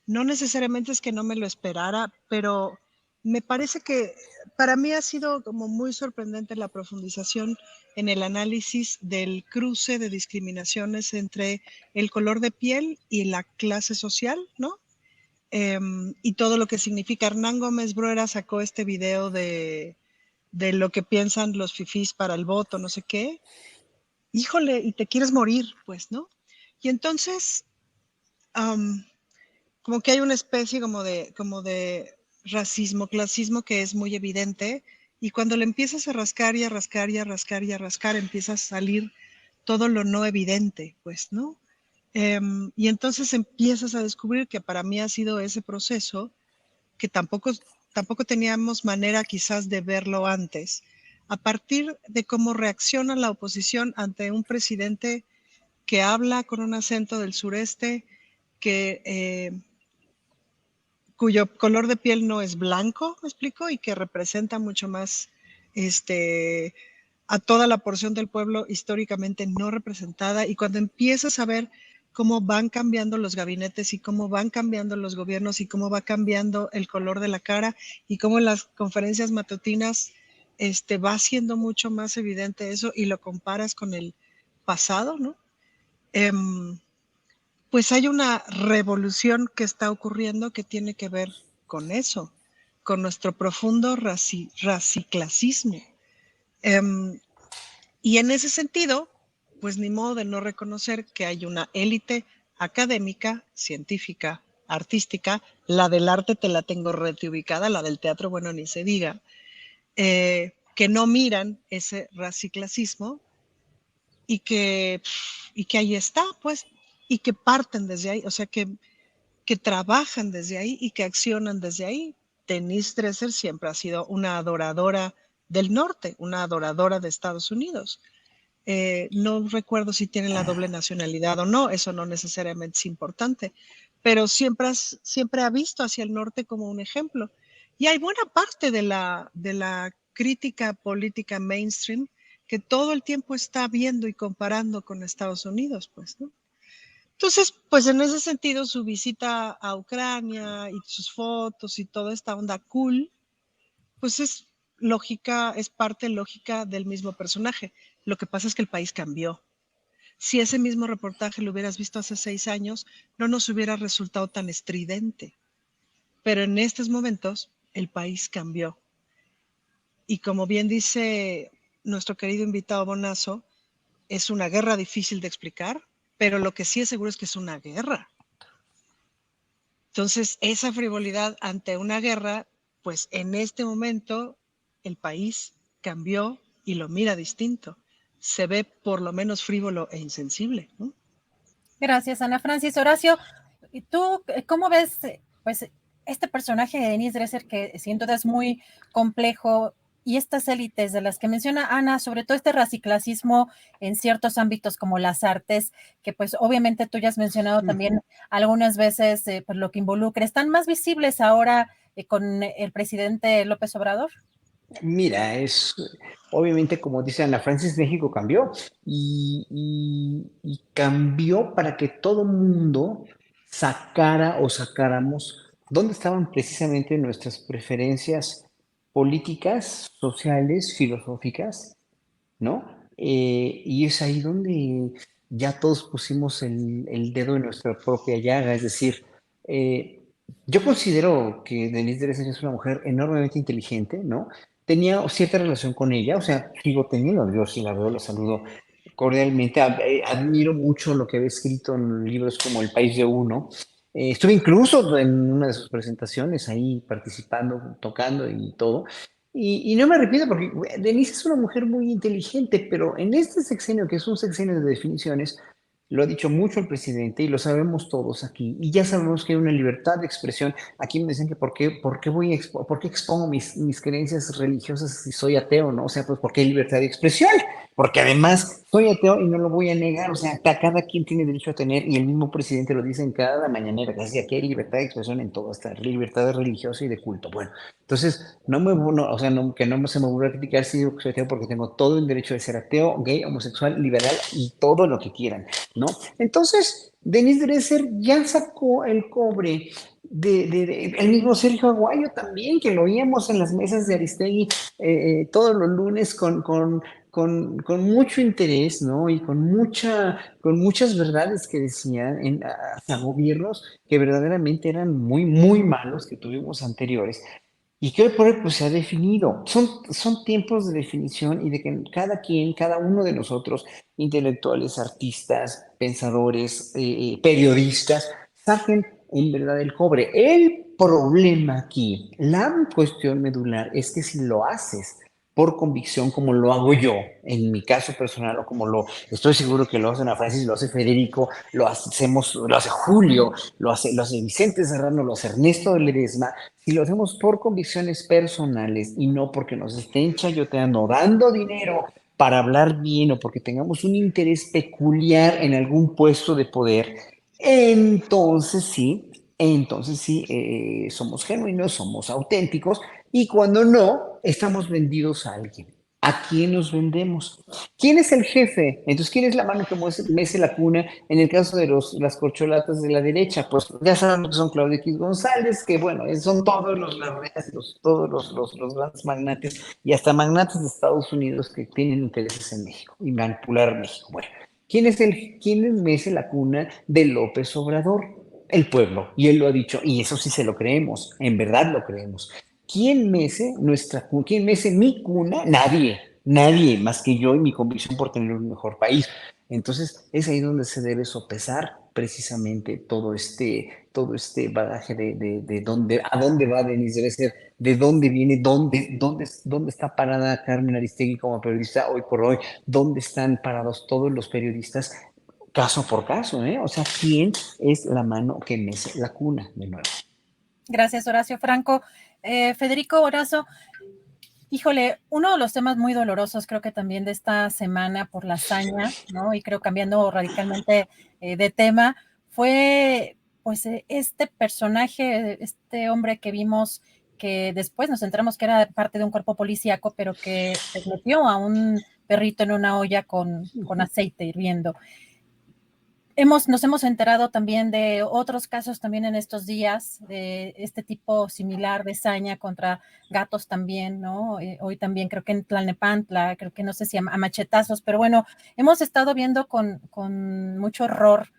no necesariamente es que no me lo esperara, pero me parece que para mí ha sido como muy sorprendente la profundización en el análisis del cruce de discriminaciones entre el color de piel y la clase social, ¿no? Y todo lo que significa. Hernán Gómez Bruera sacó este video de lo que piensan los fifís para el voto, no sé qué. Híjole, y te quieres morir, pues, ¿no? Y entonces, como que hay una especie como de racismo, clasismo que es muy evidente, y cuando le empiezas a rascar y a rascar y a rascar y a rascar, empieza a salir todo lo no evidente, pues, ¿no? Y entonces empiezas a descubrir que para mí ha sido ese proceso que tampoco teníamos manera quizás de verlo antes, a partir de cómo reacciona la oposición ante un presidente que habla con un acento del sureste, cuyo color de piel no es blanco, ¿me explico? Y que representa mucho más a toda la porción del pueblo históricamente no representada. Y cuando empiezas a ver cómo van cambiando los gabinetes y cómo van cambiando los gobiernos y cómo va cambiando el color de la cara y cómo en las conferencias matutinas va siendo mucho más evidente eso, y lo comparas con el pasado, ¿no? Pues hay una revolución que está ocurriendo que tiene que ver con eso. con nuestro profundo raciclasismo. Y en ese sentido, pues ni modo de no reconocer que hay una élite académica, científica, artística. La del arte te la tengo reubicada, la del teatro, bueno, ni se diga, que no miran ese raciclasismo y que ahí está, pues, y que parten desde ahí, o sea, que trabajan desde ahí y que accionan desde ahí. Denise Dresser siempre ha sido una adoradora del norte, una adoradora de Estados Unidos. No recuerdo si tienen la doble nacionalidad o no, eso no necesariamente es importante, pero siempre ha visto hacia el norte como un ejemplo. Y hay buena parte de la crítica política mainstream que todo el tiempo está viendo y comparando con Estados Unidos, pues, ¿no? Entonces, pues en ese sentido, su visita a Ucrania y sus fotos y toda esta onda cool, pues es lógica, es parte lógica del mismo personaje. Lo que pasa es que el país cambió. Si ese mismo reportaje lo hubieras visto hace 6 años, no nos hubiera resultado tan estridente. Pero en estos momentos, el país cambió. Y como bien dice nuestro querido invitado Bonazo, es una guerra difícil de explicar, pero lo que sí es seguro es que es una guerra. Entonces, esa frivolidad ante una guerra, pues en este momento el país cambió y lo mira distinto. Se ve por lo menos frívolo e insensible, ¿no? Gracias, Ana Francis. Horacio, ¿tú cómo ves pues, este personaje de Denise Dresser, que sin duda es muy complejo, y estas élites de las que menciona Ana, sobre todo este raciclasismo en ciertos ámbitos como las artes, que pues obviamente tú ya has mencionado también algunas veces pues, lo que involucra, ¿están más visibles ahora con el presidente López Obrador? Mira, obviamente, como dice Ana Francis, México cambió y cambió para que todo mundo sacáramos dónde estaban precisamente nuestras preferencias políticas, sociales, filosóficas, ¿no? Y es ahí donde ya todos pusimos el dedo en nuestra propia llaga, es decir, yo considero que Denise Dresser es una mujer enormemente inteligente, ¿no? Tenía cierta relación con ella, o sea, sigo teniendo, yo sí la veo, la saludo cordialmente, admiro mucho lo que había escrito en libros como El País de Uno. Estuve incluso en una de sus presentaciones ahí participando, tocando y todo. Y no me arrepiento porque Denise es una mujer muy inteligente, pero en este sexenio, que es un sexenio de definiciones, lo ha dicho mucho el presidente y lo sabemos todos aquí. Y ya sabemos que hay una libertad de expresión. Aquí me dicen que por qué expongo mis creencias religiosas si soy ateo, ¿no? O sea, pues porque hay libertad de expresión. Porque además soy ateo y no lo voy a negar. O sea, cada quien tiene derecho a tener, y el mismo presidente lo dice en cada mañanera, que aquí hay libertad de expresión en todo, esta libertad religiosa y de culto. Bueno, entonces, o sea, que no se me vuelva a criticar si digo que soy ateo, porque tengo todo el derecho de ser ateo, gay, homosexual, liberal y todo lo que quieran, ¿no? Entonces, Denise Dresser ya sacó el cobre el mismo Sergio Aguayo también, que lo oíamos en las mesas de Aristegui todos los lunes con mucho interés, ¿no? Y con muchas verdades que decían hacia gobiernos que verdaderamente eran muy, muy malos que tuvimos anteriores. Y que hoy por hoy pues, se ha definido. Son tiempos de definición y de que cada uno de nosotros, intelectuales, artistas, pensadores, periodistas, saquen en verdad el cobre. El problema aquí, la cuestión medular, es que si lo haces por convicción, como lo hago yo, en mi caso personal, o como estoy seguro que lo hace Ana Francis, lo hace Federico, lo hace Julio, lo hace Vicente Serrano, lo hace Ernesto Ledesma, si lo hacemos por convicciones personales y no porque nos estén chayoteando, dando dinero para hablar bien o porque tengamos un interés peculiar en algún puesto de poder, entonces sí, somos genuinos, somos auténticos, y cuando no, estamos vendidos a alguien. ¿A quién nos vendemos? ¿Quién es el jefe? Entonces, ¿quién es la mano que mece la cuna en el caso de las corcholatas de la derecha? Pues ya sabemos que son Claudio X González, que bueno, son todos los grandes magnates y hasta magnates de Estados Unidos que tienen intereses en México y manipular México. Bueno, ¿quién mece la cuna de López Obrador? El pueblo, y él lo ha dicho, y eso sí se lo creemos, en verdad lo creemos. quién mece mi cuna? Nadie más que yo y mi convicción por tener un mejor país. Entonces, es ahí donde se debe sopesar precisamente todo este bagaje de dónde, a dónde va Denise Dresser, de dónde viene, dónde está parada Carmen Aristegui como periodista hoy por hoy, dónde están parados todos los periodistas, caso por caso, ¿eh? O sea, ¿quién es la mano que mece la cuna de nuevo? Gracias, Horacio Franco. Federico Horacio, híjole, uno de los temas muy dolorosos creo que también de esta semana por la hazaña, ¿no? Y creo cambiando radicalmente de tema, fue pues este personaje, este hombre que vimos que después nos enteramos que era parte de un cuerpo policíaco, pero que se metió a un perrito en una olla con aceite hirviendo. Nos hemos enterado también de otros casos también en estos días, de este tipo similar de saña contra gatos también, ¿no? Hoy también creo que en Tlalnepantla, creo que no sé si a machetazos, pero bueno, hemos estado viendo con mucho horror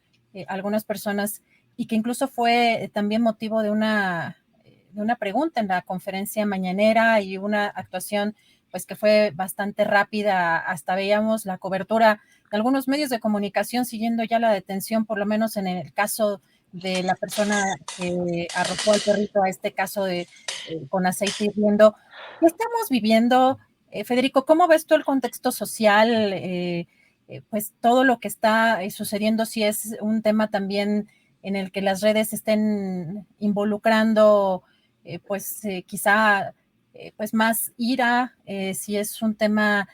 algunas personas y que incluso fue también motivo de una pregunta en la conferencia mañanera y una actuación pues que fue bastante rápida, hasta veíamos la cobertura de algunos medios de comunicación siguiendo ya la detención, por lo menos en el caso de la persona que arrojó al perrito a este caso de con aceite hirviendo. ¿Qué estamos viviendo, Federico? ¿Cómo ves tú el contexto social? Pues todo lo que está sucediendo, si es un tema también en el que las redes estén involucrando, quizá pues más ira, si es un tema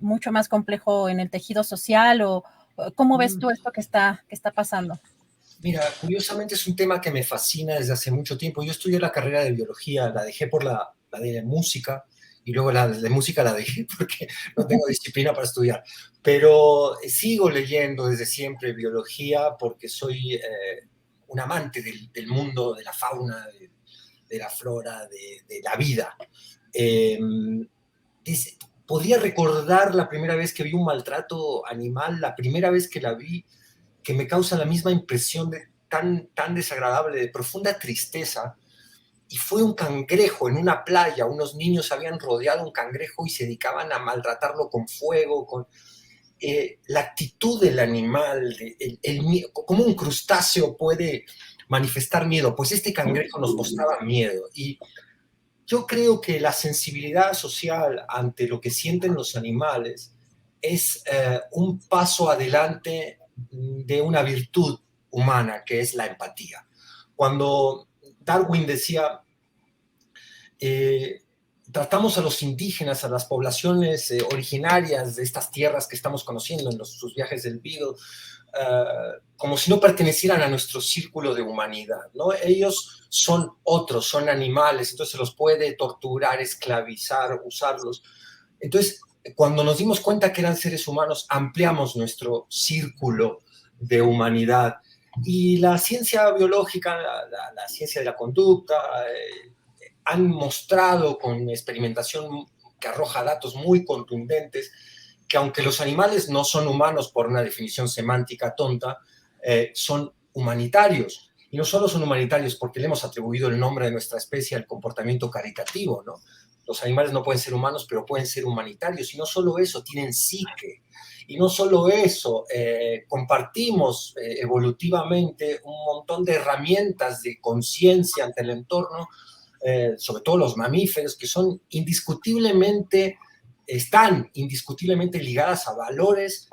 mucho más complejo en el tejido social o ¿cómo ves tú esto que está pasando? Mira, curiosamente es un tema que me fascina desde hace mucho tiempo. Yo estudié la carrera de biología, la dejé por la de música y luego la de música la dejé porque no tengo disciplina para estudiar. Pero sigo leyendo desde siempre biología porque soy un amante del mundo, de la fauna, de la flora, de la vida. Eh, Podría recordar la primera vez que vi un maltrato animal, la primera vez que la vi, que me causa la misma impresión de tan desagradable, de profunda tristeza, y fue un cangrejo en una playa. Unos niños habían rodeado un cangrejo y se dedicaban a maltratarlo con fuego, con la actitud del animal, cómo un crustáceo puede manifestar miedo. Pues este cangrejo nos mostraba miedo, y yo creo que la sensibilidad social ante lo que sienten los animales es un paso adelante de una virtud humana, que es la empatía. Cuando Darwin decía, tratamos a los indígenas, a las poblaciones originarias de estas tierras que estamos conociendo en sus viajes del Beagle, como si no pertenecieran a nuestro círculo de humanidad, ¿no? Ellos son otros, son animales, entonces se los puede torturar, esclavizar, usarlos. Entonces, cuando nos dimos cuenta que eran seres humanos, ampliamos nuestro círculo de humanidad. Y la ciencia biológica, la ciencia de la conducta, han mostrado con experimentación que arroja datos muy contundentes que aunque los animales no son humanos por una definición semántica tonta, son humanitarios. Y no solo son humanitarios porque le hemos atribuido el nombre de nuestra especie al comportamiento caritativo, ¿no? Los animales no pueden ser humanos, pero pueden ser humanitarios. Y no solo eso, tienen psique. Y no solo eso, compartimos evolutivamente un montón de herramientas de conciencia ante el entorno, sobre todo los mamíferos, que son están indiscutiblemente ligadas a valores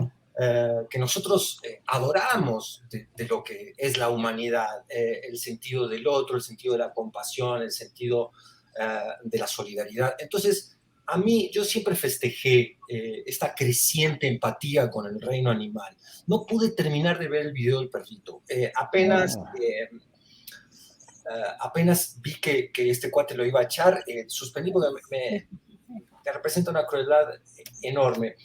que nosotros adoramos de lo que es la humanidad, el sentido del otro, el sentido de la compasión, el sentido de la solidaridad. Entonces, a mí, yo siempre festejé esta creciente empatía con el reino animal. No pude terminar de ver el video del perrito. Apenas vi que este cuate lo iba a echar, suspendí porque me representa una crueldad enorme.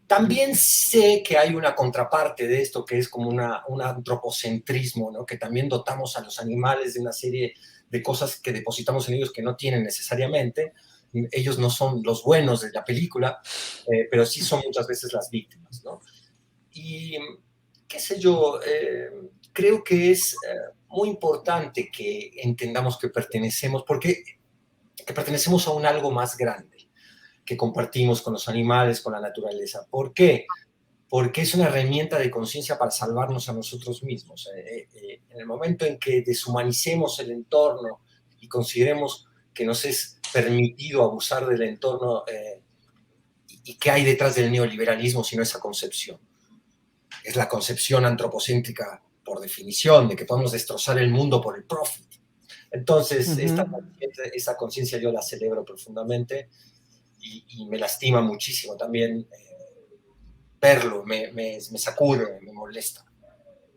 También sé que hay una contraparte de esto, que es como un antropocentrismo, ¿no? Que también dotamos a los animales de una serie de cosas que depositamos en ellos que no tienen necesariamente. Ellos no son los buenos de la película, pero sí son muchas veces las víctimas, ¿no? Y qué sé yo, creo que es muy importante que entendamos que pertenecemos, porque que pertenecemos a un algo más grande, que compartimos con los animales, con la naturaleza. ¿Por qué? Porque es una herramienta de conciencia para salvarnos a nosotros mismos. En el momento en que deshumanicemos el entorno y consideremos que nos es permitido abusar del entorno, y qué hay detrás del neoliberalismo sino esa concepción. Es la concepción antropocéntrica por definición, de que podemos destrozar el mundo por el profit. Entonces, esta conciencia yo la celebro profundamente y me lastima muchísimo también verlo, me sacude, me molesta.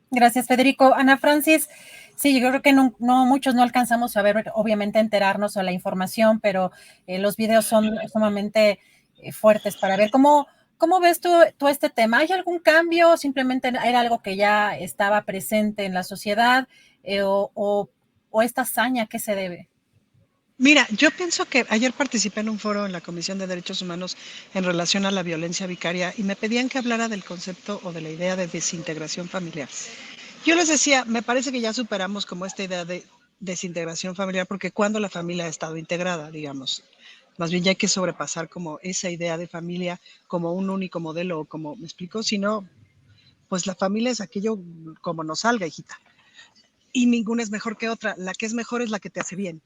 Gracias, Federico. Ana Francis, sí, yo creo que no muchos no alcanzamos a ver, obviamente, enterarnos de la información, pero los videos son sumamente fuertes para ver. ¿Cómo ves tú este tema? ¿Hay algún cambio? ¿Simplemente era algo que ya estaba presente en la sociedad? ¿O esta hazaña a qué se debe? Mira, yo pienso que ayer participé en un foro en la Comisión de Derechos Humanos en relación a la violencia vicaria y me pedían que hablara del concepto o de la idea de desintegración familiar. Yo les decía, me parece que ya superamos como esta idea de desintegración familiar, porque cuando la familia ha estado integrada, digamos, más bien ya hay que sobrepasar como esa idea de familia como un único modelo, como me explico, sino pues la familia es aquello como nos salga, hijita. Y ninguna es mejor que otra, la que es mejor es la que te hace bien.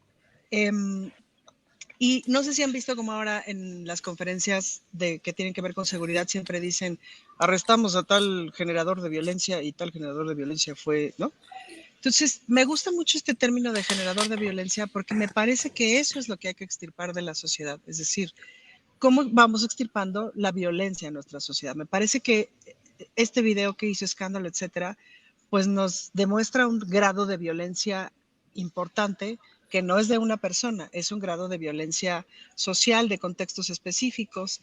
Y no sé si han visto como ahora en las conferencias que tienen que ver con seguridad siempre dicen, arrestamos a tal generador de violencia y tal generador de violencia fue, ¿no? Entonces, me gusta mucho este término de generador de violencia porque me parece que eso es lo que hay que extirpar de la sociedad. Es decir, ¿cómo vamos extirpando la violencia en nuestra sociedad? Me parece que este video que hizo Escándalo, etcétera, pues nos demuestra un grado de violencia importante que no es de una persona, es un grado de violencia social, de contextos específicos.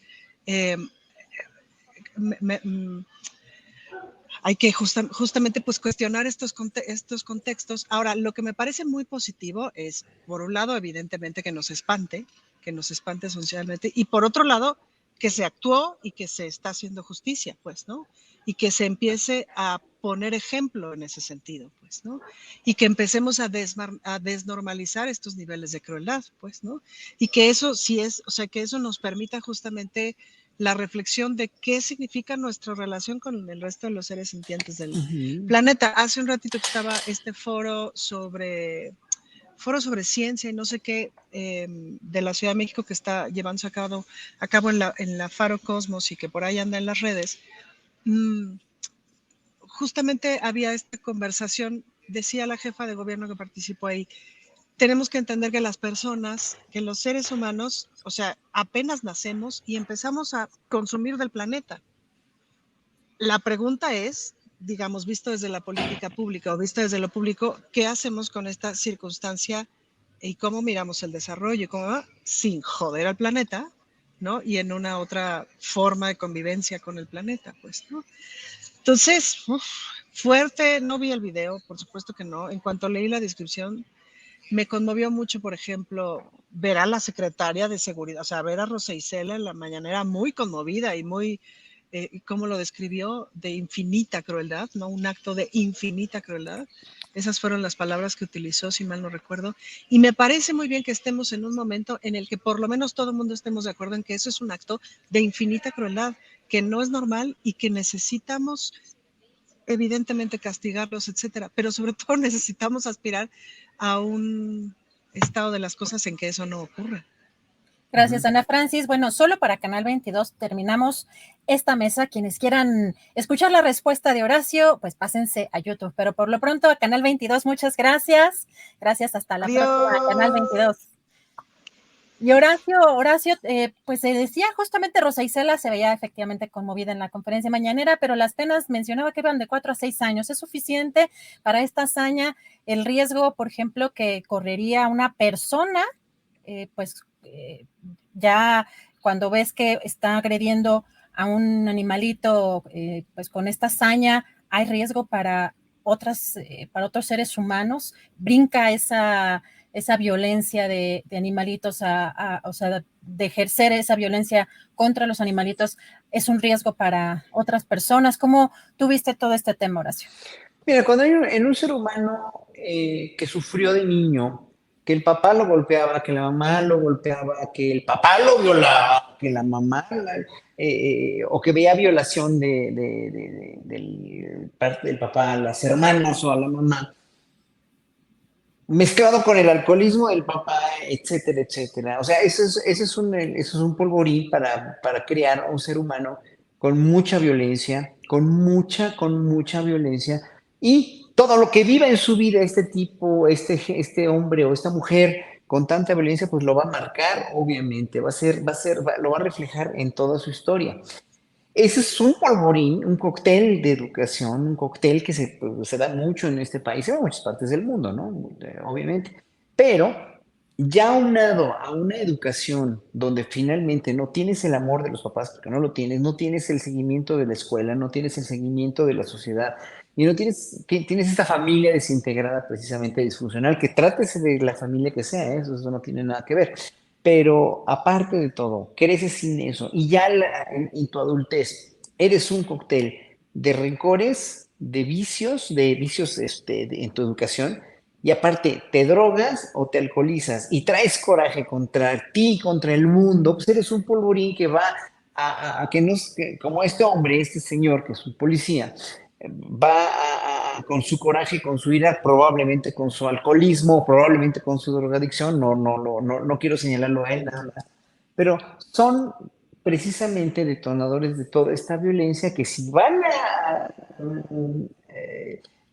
Hay que justamente pues cuestionar estos contextos. Ahora, lo que me parece muy positivo es, por un lado, evidentemente que nos espante socialmente, y por otro lado, que se actuó y que se está haciendo justicia, pues, ¿no? Y que se empiece a poner ejemplo en ese sentido, pues, ¿no? Y que empecemos a desnormalizar estos niveles de crueldad, pues, ¿no? Y que eso sí es, o sea, que eso nos permita justamente la reflexión de qué significa nuestra relación con el resto de los seres sintientes del planeta. Hace un ratito que estaba este foro sobre ciencia y no sé qué de la Ciudad de México que está llevándose a cabo en la Faro Cosmos y que por ahí anda en las redes. Justamente había esta conversación, decía la jefa de gobierno que participó ahí, tenemos que entender que las personas, que los seres humanos, o sea, apenas nacemos y empezamos a consumir del planeta. La pregunta es, digamos, visto desde la política pública o visto desde lo público, ¿qué hacemos con esta circunstancia y cómo miramos el desarrollo? ¿Cómo va? Sin joder al planeta, ¿no? Y en una otra forma de convivencia con el planeta, pues, ¿no? Entonces, fuerte, no vi el video, por supuesto que no. En cuanto leí la descripción, me conmovió mucho, por ejemplo, ver a la secretaria de Seguridad, o sea, ver a Rosa Isela en la mañanera muy conmovida y muy, ¿cómo lo describió? De infinita crueldad, ¿no? Un acto de infinita crueldad. Esas fueron las palabras que utilizó, si mal no recuerdo. Y me parece muy bien que estemos en un momento en el que por lo menos todo el mundo estemos de acuerdo en que eso es un acto de infinita crueldad, que no es normal y que necesitamos evidentemente castigarlos, etcétera, pero sobre todo necesitamos aspirar a un estado de las cosas en que eso no ocurra. Gracias, Ana Francis. Bueno, solo para Canal 22 terminamos esta mesa. Quienes quieran escuchar la respuesta de Horacio, pues pásense a YouTube. Pero por lo pronto a Canal 22, muchas gracias. Gracias, hasta la próxima, Canal 22. Y Horacio, pues se decía justamente Rosa Isela se veía efectivamente conmovida en la conferencia mañanera, pero las penas mencionaba que iban de 4 a 6 años. ¿Es suficiente para esta hazaña el riesgo, por ejemplo, que correría una persona, ya cuando ves que está agrediendo a un animalito, pues con esta hazaña hay riesgo para otros seres humanos? Brinca esa violencia de animalitos, o sea, de ejercer esa violencia contra los animalitos, es un riesgo para otras personas. ¿Cómo tú viste todo este tema, Horacio? Mira, cuando hay en un ser humano que sufrió de niño, que el papá lo golpeaba, que la mamá lo golpeaba, que el papá lo violaba, que la mamá, o que veía violación del parte del papá a las hermanas o a la mamá, mezclado con el alcoholismo del papá, etcétera, etcétera. O sea, eso es un polvorín para crear un ser humano con mucha violencia, con mucha violencia, y todo lo que viva en su vida este tipo, este hombre o esta mujer con tanta violencia, pues lo va a marcar, obviamente, lo va a reflejar en toda su historia. Ese es un polvorín, un cóctel de educación, un cóctel que se da mucho en este país y en muchas partes del mundo, ¿no? Obviamente. Pero ya aunado a una educación donde finalmente no tienes el amor de los papás, porque no lo tienes, no tienes el seguimiento de la escuela, no tienes el seguimiento de la sociedad, y no tienes esta familia desintegrada, precisamente disfuncional, que trátese de la familia que sea, ¿eh? Eso no tiene nada que ver. Pero aparte de todo, creces sin eso y ya en tu adultez eres un cóctel de rencores, de vicios en tu educación, y aparte te drogas o te alcoholizas y traes coraje contra ti, contra el mundo, pues eres un polvorín que va a que nos, como este hombre, este señor que es un policía, va con su coraje, con su ira, probablemente con su alcoholismo, probablemente con su drogadicción, no quiero señalarlo a él nada más, pero son precisamente detonadores de toda esta violencia que si van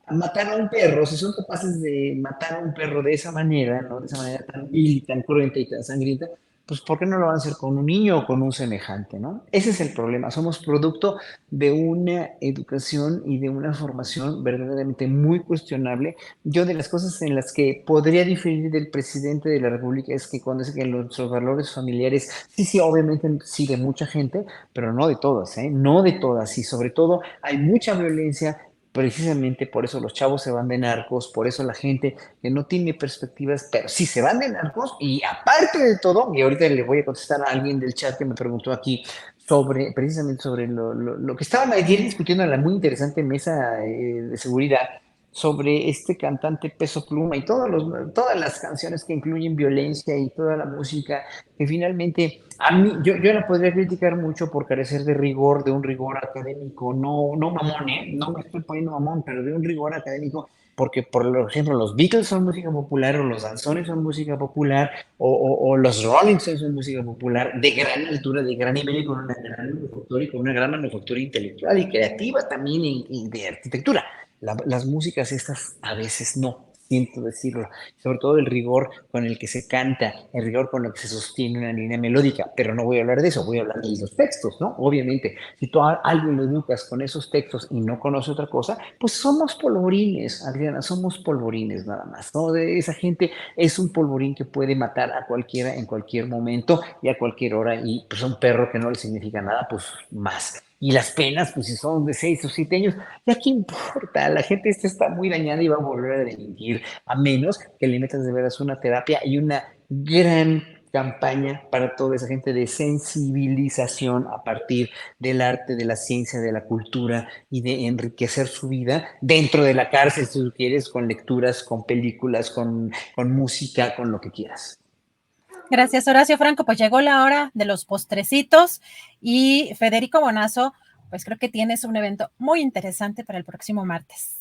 a matar a un perro, si son capaces de matar a un perro de esa manera, ¿no? De esa manera tan vil, tan cruenta y tan sangrienta, pues ¿por qué no lo van a hacer con un niño o con un semejante, ¿no? Ese es el problema. Somos producto de una educación y de una formación verdaderamente muy cuestionable. Yo de las cosas en las que podría diferir del presidente de la República es que cuando dice que nuestros valores familiares, sí, obviamente sí de mucha gente, pero no de todas, ¿eh? No de todas. Y sobre todo hay mucha violencia. Precisamente por eso los chavos se van de narcos, por eso la gente que no tiene perspectivas, pero sí se van de narcos. Y aparte de todo, y ahorita le voy a contestar a alguien del chat que me preguntó aquí precisamente sobre lo que estaban ayer discutiendo en la muy interesante mesa de seguridad, sobre este cantante Peso Pluma y todas las canciones que incluyen violencia y toda la música, que finalmente a mí, yo la podría criticar mucho por carecer de rigor, de un rigor académico, no mamón, no me estoy poniendo mamón, pero de un rigor académico, porque por ejemplo los Beatles son música popular, o los Danzones son música popular, o los Rolling Stones son música popular, de gran altura, de gran nivel, y con una gran manufactura, y con una gran manufactura intelectual y creativa también, y de arquitectura. Las músicas estas a veces no, siento decirlo, sobre todo el rigor con el que se canta, el rigor con el que se sostiene una línea melódica, pero no voy a hablar de eso, voy a hablar de los textos, ¿no? Obviamente, si tú a alguien lo educas con esos textos y no conoce otra cosa, pues somos polvorines, Adriana, somos polvorines nada más, ¿no? Esa gente es un polvorín que puede matar a cualquiera en cualquier momento y a cualquier hora, y pues a un perro que no le significa nada, pues más. Y las penas, pues si son de 6 o 7 años, ya qué importa, la gente esta está muy dañada y va a volver a delinquir, a menos que le metas de veras una terapia y una gran campaña para toda esa gente de sensibilización a partir del arte, de la ciencia, de la cultura, y de enriquecer su vida dentro de la cárcel, si tú quieres, con lecturas, con películas, con música, con lo que quieras. Gracias, Horacio Franco. Pues llegó la hora de los postrecitos, y Federico Bonazo, pues creo que tienes un evento muy interesante para el próximo martes.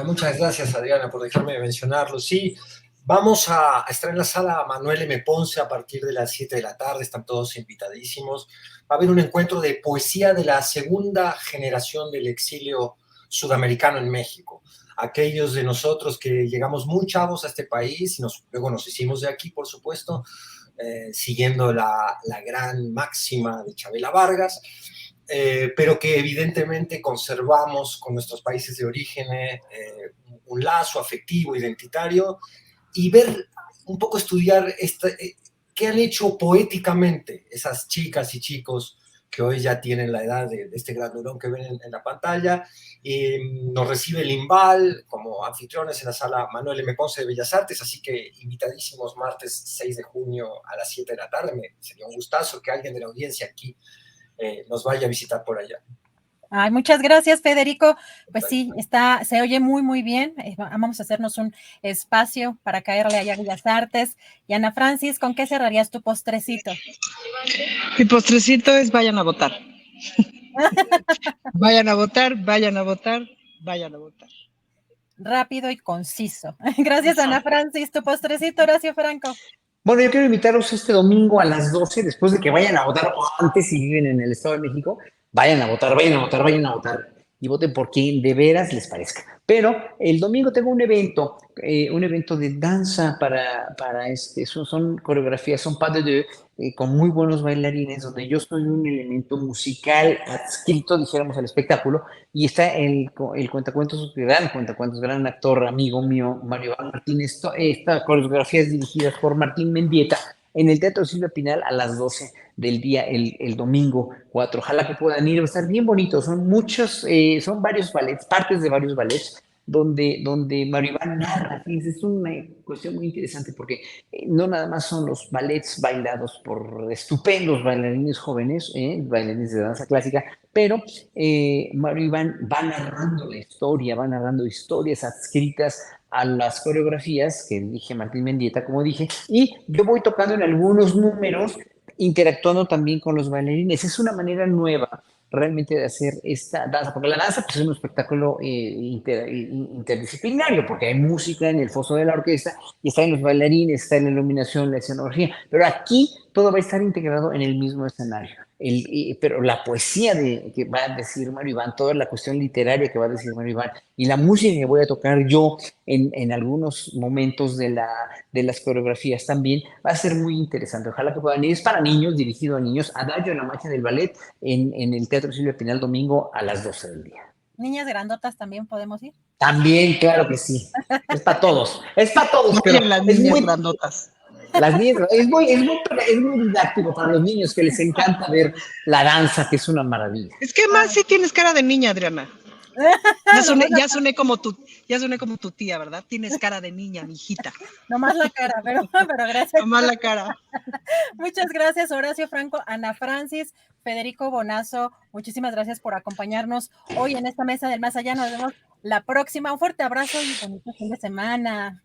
Muchas gracias, Adriana, por dejarme mencionarlo. Sí, vamos a estar en la sala Manuel M. Ponce a partir de las 7 de la tarde, están todos invitadísimos. Va a haber un encuentro de poesía de la segunda generación del exilio sudamericano en México. Aquellos de nosotros que llegamos muy chavos a este país y luego nos hicimos de aquí, por supuesto, siguiendo la gran máxima de Chavela Vargas, pero que evidentemente conservamos con nuestros países de origen un lazo afectivo, identitario, y ver, un poco estudiar qué han hecho poéticamente esas chicas y chicos que hoy ya tienen la edad de este grandulón que ven en la pantalla. Nos recibe el Limbal como anfitriones en la sala Manuel M. Ponce de Bellas Artes, así que invitadísimos martes 6 de junio a las 7 de la tarde. Sería un gustazo que alguien de la audiencia aquí nos vaya a visitar por allá. Ay, muchas gracias, Federico. Pues sí, se oye muy, muy bien. Vamos a hacernos un espacio para caerle allá a Bellas Artes. Y Ana Francis, ¿con qué cerrarías tu postrecito? Mi postrecito es vayan a votar. Vayan a votar, vayan a votar, vayan a votar. Rápido y conciso. Gracias, Ana Francis. Tu postrecito, Horacio Franco. Bueno, yo quiero invitarlos este domingo a las 12, después de que vayan a votar, o antes si viven en el Estado de México, vayan a votar, vayan a votar, vayan a votar y voten por quien de veras les parezca. Pero el domingo tengo un evento de danza son coreografías, son pas de deux, con muy buenos bailarines, donde yo soy un elemento musical adscrito, dijéramos, al espectáculo, y está el cuentacuentos, gran actor, amigo mío, Mario Iván Martínez. Esta coreografía es dirigida por Martín Mendieta en el Teatro Silvia Pinal a las 12 del día, el domingo 4. Ojalá que puedan ir, va a estar bien bonito. Son varios ballets, partes de varios ballets, donde Mario Iván narra. Fíjense, es una cuestión muy interesante porque no nada más son los ballets bailados por estupendos bailarines jóvenes, bailarines de danza clásica, pero Mario Iván va narrando la historia, va narrando historias adscritas a las coreografías que dije Martín Mendieta, como dije, y yo voy tocando en algunos números, interactuando también con los bailarines. Es una manera nueva realmente de hacer esta danza, porque la danza pues, es un espectáculo interdisciplinario, porque hay música en el foso de la orquesta, y está en los bailarines, está en la iluminación, la escenografía, pero aquí todo va a estar integrado en el mismo escenario. Pero la poesía que va a decir Mario Iván, toda la cuestión literaria que va a decir Mario Iván, y la música que voy a tocar yo en algunos momentos de las coreografías también, va a ser muy interesante. Ojalá que puedan ir. Es para niños, dirigido a niños, Adagio en la marcha del ballet, en el Teatro Silvia Pinal, domingo a las 12 del día. Niñas grandotas también podemos ir. También, claro que sí. Es para todos. Es para todos, pero las es niñas muy grandotas. Las niñas, es muy didáctico para los niños que les encanta ver la danza, que es una maravilla. Es que más sí tienes cara de niña, Adriana. Ya soné como tu tía, ¿verdad? Tienes cara de niña, mijita. Nomás la cara, pero gracias. Nomás la cara. Muchas gracias, Horacio Franco, Ana Francis, Federico Bonazo. Muchísimas gracias por acompañarnos hoy en esta mesa del Más Allá. Nos vemos la próxima. Un fuerte abrazo y bonito fin de semana.